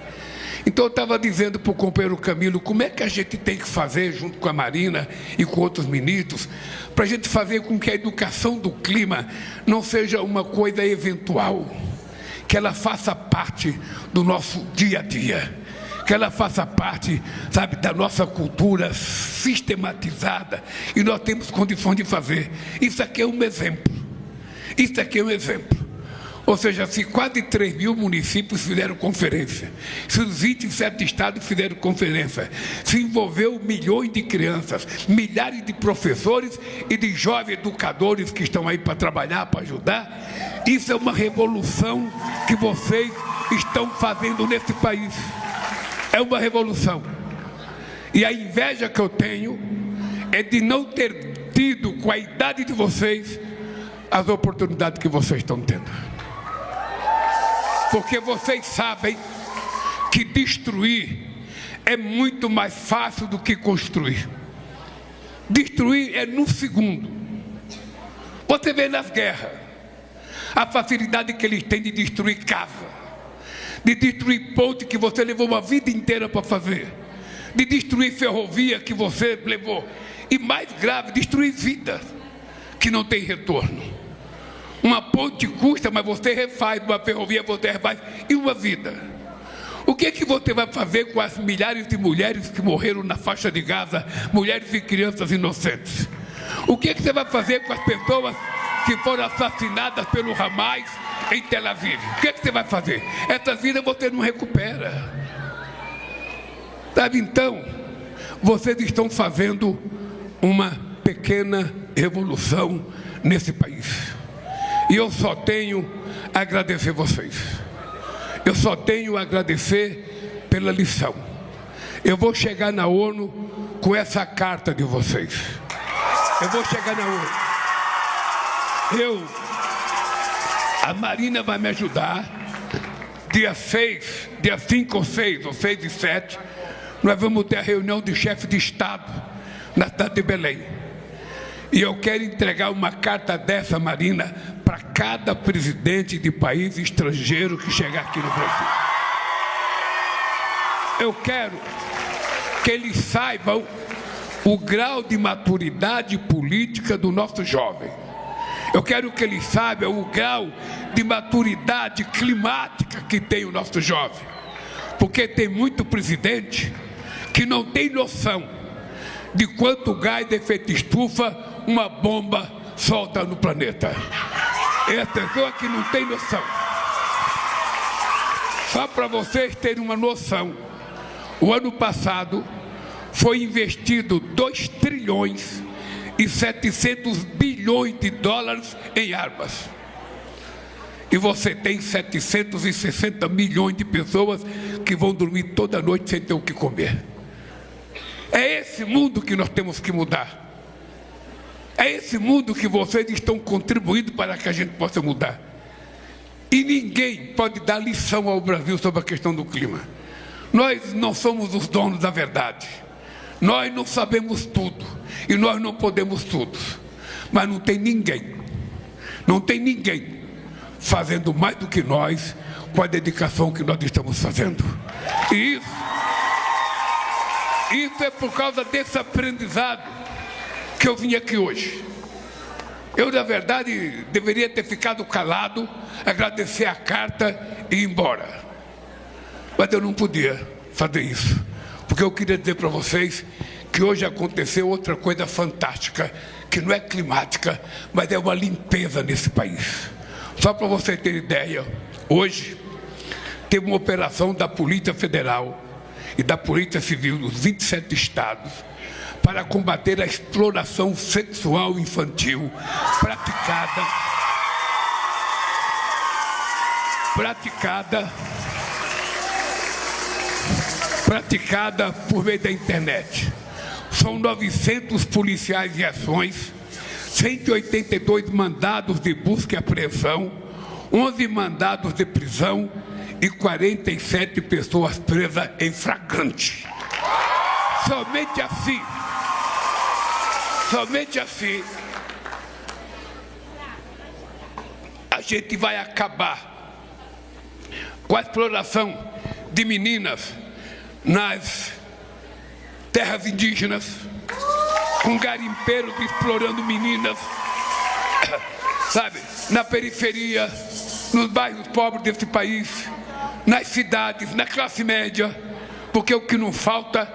Então eu estava dizendo para o companheiro Camilo, como é que a gente tem que fazer, junto com a Marina e com outros ministros, para a gente fazer com que a educação do clima não seja uma coisa eventual, que ela faça parte do nosso dia a dia, que ela faça parte, sabe, da nossa cultura sistematizada, e nós temos condições de fazer. Isso aqui é um exemplo. Isso aqui é um exemplo. Ou seja, se quase 3 mil municípios fizeram conferência, se os 27 estados fizeram conferência, se envolveu milhões de crianças, milhares de professores e de jovens educadores que estão aí para trabalhar, para ajudar, isso é uma revolução que vocês estão fazendo nesse país. É uma revolução. E a inveja que eu tenho é de não ter tido, com a idade de vocês, as oportunidades que vocês estão tendo. Porque vocês sabem que destruir é muito mais fácil do que construir. Destruir é num segundo. Você vê nas guerras a facilidade que eles têm de destruir casa, de destruir ponte que você levou uma vida inteira para fazer, de destruir ferrovia que você levou, e mais grave, destruir vidas que não tem retorno. Uma ponte custa, mas você refaz. Uma ferrovia você refaz. E uma vida. O que você vai fazer com as milhares de mulheres que morreram na faixa de Gaza, mulheres e crianças inocentes? O que você vai fazer com as pessoas que foram assassinadas pelo Hamas em Tel Aviv? O que você vai fazer? Essas vidas você não recupera. Sabe, então, vocês estão fazendo uma pequena revolução nesse país. E eu só tenho a agradecer vocês. Eu só tenho a agradecer pela lição. Eu vou chegar na ONU com essa carta de vocês. Eu vou chegar na ONU. A Marina vai me ajudar. Dia 5 ou 6, ou 6 e 7, nós vamos ter a reunião de chefe de Estado na cidade de Belém. E eu quero entregar uma carta dessa, Marina, para cada presidente de país estrangeiro que chegar aqui no Brasil. Eu quero que eles saibam o grau de maturidade política do nosso jovem. Eu quero que eles saibam o grau de maturidade climática que tem o nosso jovem. Porque tem muito presidente que não tem noção de quanto gás de efeito estufa uma bomba solta no planeta. É a pessoa que não tem noção. Só para vocês terem uma noção, o ano passado foi investido 2 trilhões e 700 bilhões de dólares em armas. E você tem 760 milhões de pessoas que vão dormir toda noite sem ter o que comer. É esse mundo que nós temos que mudar. É esse mundo que vocês estão contribuindo para que a gente possa mudar. E ninguém pode dar lição ao Brasil sobre a questão do clima. Nós não somos os donos da verdade. Nós não sabemos tudo. E nós não podemos tudo. Mas não tem ninguém fazendo mais do que nós com a dedicação que nós estamos fazendo. E isso é por causa desse aprendizado que eu vim aqui hoje. Eu, na verdade, deveria ter ficado calado, agradecer a carta e ir embora. Mas eu não podia fazer isso, porque eu queria dizer para vocês que hoje aconteceu outra coisa fantástica, que não é climática, mas é uma limpeza nesse país. Só para você ter ideia, hoje teve uma operação da Polícia Federal e da Polícia Civil dos 27 estados para combater a exploração sexual infantil praticada por meio da internet. São 900 policiais em ações, 182 mandados de busca e apreensão, 11 mandados de prisão e 47 pessoas presas em flagrante. Somente assim, a gente vai acabar com a exploração de meninas nas terras indígenas, com garimpeiros explorando meninas, sabe, na periferia, nos bairros pobres desse país, nas cidades, na classe média, porque o que não falta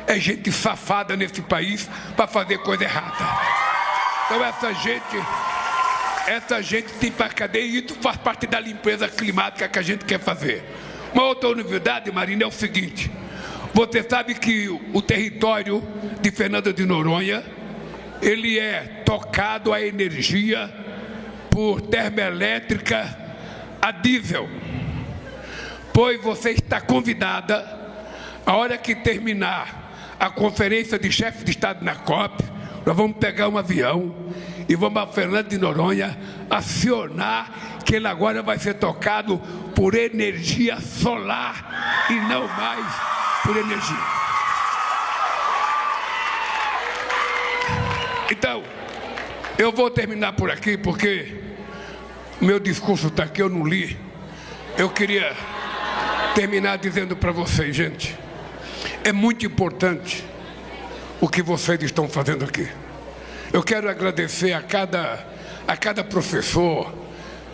é gente safada nesse país para fazer coisa errada. Então essa gente tem para cadeia e isso faz parte da limpeza climática que a gente quer fazer. Uma outra novidade, Marina, é o seguinte: você sabe que o território de Fernando de Noronha, ele é tocado a energia por termoelétrica a diesel. Pois você está convidada, a hora que terminar a conferência de chefes de Estado na COP, nós vamos pegar um avião e vamos a Fernando de Noronha acionar que ele agora vai ser tocado por energia solar e não mais por energia. Então, eu vou terminar por aqui porque o meu discurso está aqui, eu não li. Eu queria terminar dizendo para vocês, gente, é muito importante o que vocês estão fazendo aqui. Eu quero agradecer a cada professor,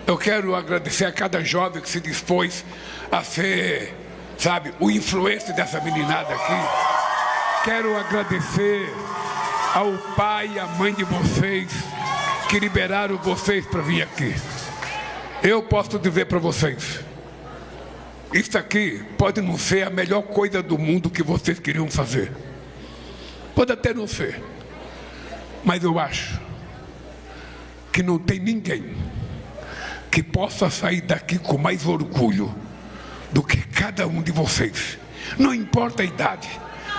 eu quero agradecer a cada jovem que se dispôs a ser, sabe, o influencer dessa meninada aqui. Quero agradecer ao pai e à mãe de vocês que liberaram vocês para vir aqui. Eu posso dizer para vocês, isso aqui pode não ser a melhor coisa do mundo que vocês queriam fazer. Pode até não ser. Mas eu acho que não tem ninguém que possa sair daqui com mais orgulho do que cada um de vocês. Não importa a idade.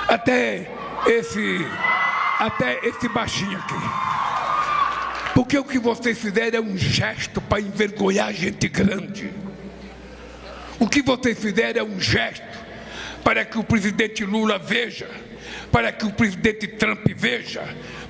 Até esse baixinho aqui. Porque o que vocês fizeram é um gesto para envergonhar gente grande. O que vocês fizeram é um gesto para que o presidente Lula veja, para que o presidente Trump veja,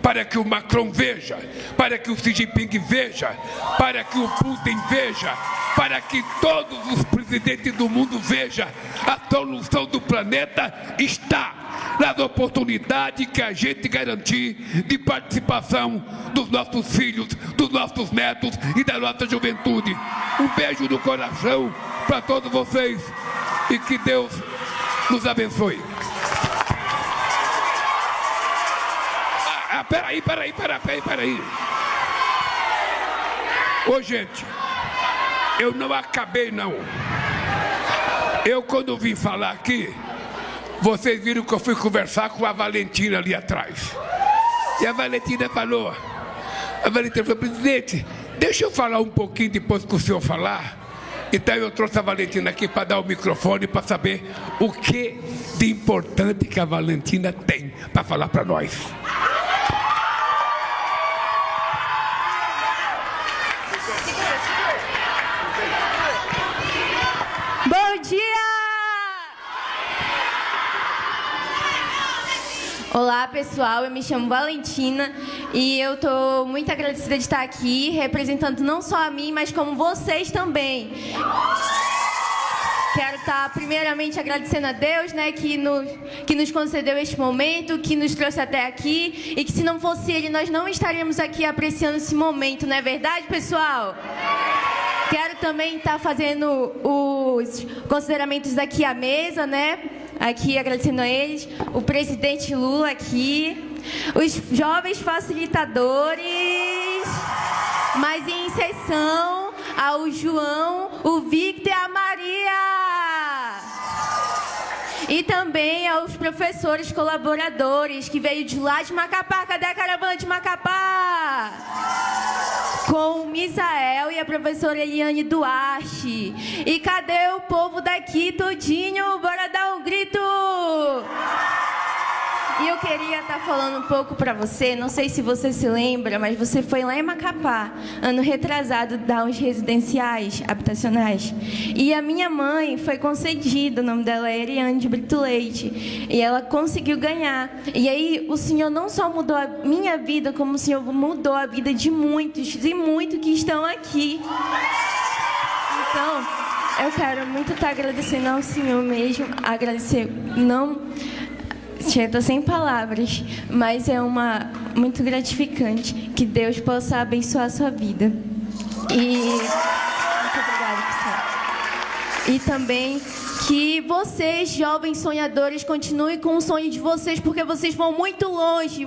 para que o Macron veja, para que o Xi Jinping veja, para que o Putin veja, para que todos os presidentes do mundo vejam. A solução do planeta está nas oportunidades que a gente garantir de participação dos nossos filhos, dos nossos netos e da nossa juventude. Um beijo no coração para todos vocês e que Deus nos abençoe. Peraí. Ô, gente, eu não acabei, não. Eu, quando vim falar aqui, vocês viram que eu fui conversar com a Valentina ali atrás. E a Valentina falou, presidente, deixa eu falar um pouquinho depois que o senhor falar. Então eu trouxe a Valentina aqui para dar o microfone para saber o que de importante que a Valentina tem para falar para nós. Bom dia! Olá pessoal, eu me chamo Valentina e eu estou muito agradecida de estar aqui representando não só a mim, mas como vocês também. Quero estar primeiramente agradecendo a Deus, né, que nos concedeu este momento, que nos trouxe até aqui e que se não fosse Ele nós não estaríamos aqui apreciando esse momento, não é verdade, pessoal? Quero também estar fazendo os consideramentos daqui à mesa, né? Aqui agradecendo a eles, o presidente Lula aqui, os jovens facilitadores, mas em exceção ao João, o Victor e a Maria. E também aos professores colaboradores que veio de lá de Macapá. Cadê a caravana de Macapá? Com o Misael e a professora Eliane Duarte. E cadê o povo daqui todinho? Bora dar um grito! E eu queria estar falando um pouco para você, não sei se você se lembra, mas você foi lá em Macapá, ano retrasado, dar uns residenciais habitacionais. E a minha mãe foi concedida, o nome dela é Eliane de Brito Leite, e ela conseguiu ganhar. E aí o Senhor não só mudou a minha vida, como o Senhor mudou a vida de muitos e muitos que estão aqui. Então, eu quero muito estar agradecendo ao Senhor mesmo, agradecer, não... Eu estou sem palavras, mas é muito gratificante que Deus possa abençoar a sua vida. E muito obrigada, pessoal. E também que vocês, jovens sonhadores, continuem com o sonho de vocês, porque vocês vão muito longe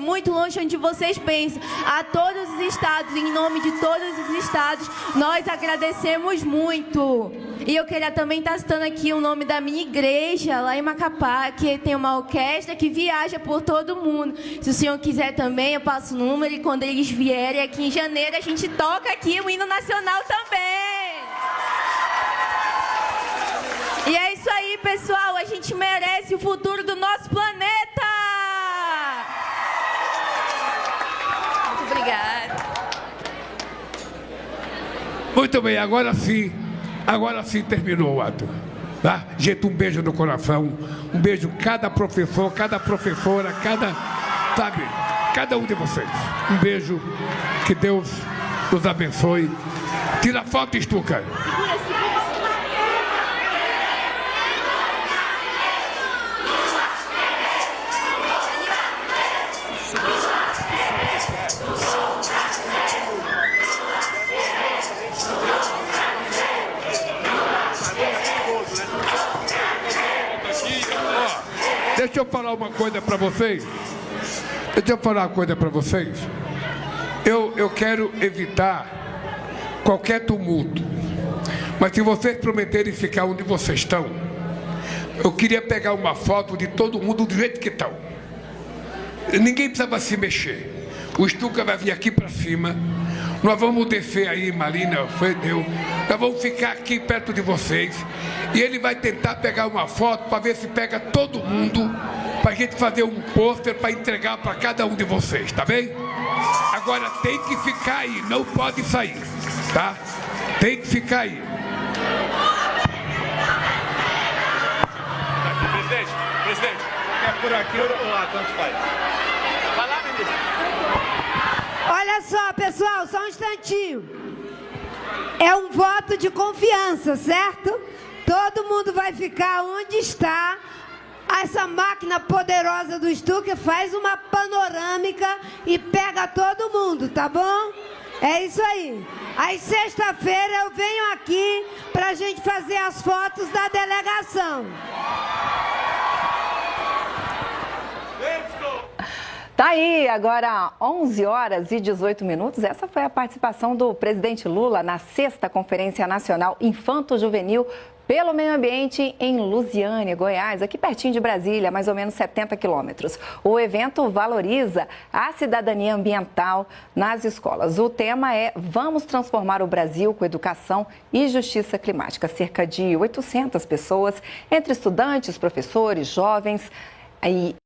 onde vocês pensam. A todos os estados, em nome de todos os estados, nós agradecemos muito. E eu queria também estar citando aqui o nome da minha igreja, lá em Macapá, que tem uma orquestra que viaja por todo mundo. Se o senhor quiser também, eu passo o número e quando eles vierem aqui em janeiro, a gente toca aqui o hino nacional também. E é isso aí, pessoal. A gente merece o futuro do nosso planeta. Muito obrigada. Muito bem, agora sim terminou o ato. Tá? Gente, um beijo no coração, um beijo cada professor, cada professora, cada um de vocês. Um beijo, que Deus nos abençoe. Tira foto, Stuka. Deixa eu falar uma coisa para vocês. Eu quero evitar qualquer tumulto. Mas se vocês prometerem ficar onde vocês estão, eu queria pegar uma foto de todo mundo do jeito que estão. Ninguém precisava se mexer. O Stuka vai vir aqui para cima. Nós vamos descer aí, Marina, Fredeu. Nós vamos ficar aqui perto de vocês. E ele vai tentar pegar uma foto para ver se pega todo mundo, para a gente fazer um pôster para entregar para cada um de vocês, tá bem? Agora tem que ficar aí, não pode sair, tá? Tem que ficar aí. Presidente, é por aqui ou lá, tanto faz. Vai lá, ministro. Olha só, pessoal, só um instantinho. É um voto de confiança, certo? Todo mundo vai ficar onde está. Essa máquina poderosa do Stuka faz uma panorâmica e pega todo mundo, tá bom? É isso aí. Aí sexta-feira eu venho aqui pra gente fazer as fotos da delegação. Tá aí, agora 11 horas e 18 minutos. Essa foi a participação do presidente Lula na 6ª Conferência Nacional Infanto-Juvenil pelo Meio Ambiente em Lusiânia, Goiás, aqui pertinho de Brasília, mais ou menos 70 quilômetros. O evento valoriza a cidadania ambiental nas escolas. O tema é Vamos Transformar o Brasil com Educação e Justiça Climática. Cerca de 800 pessoas, entre estudantes, professores, jovens e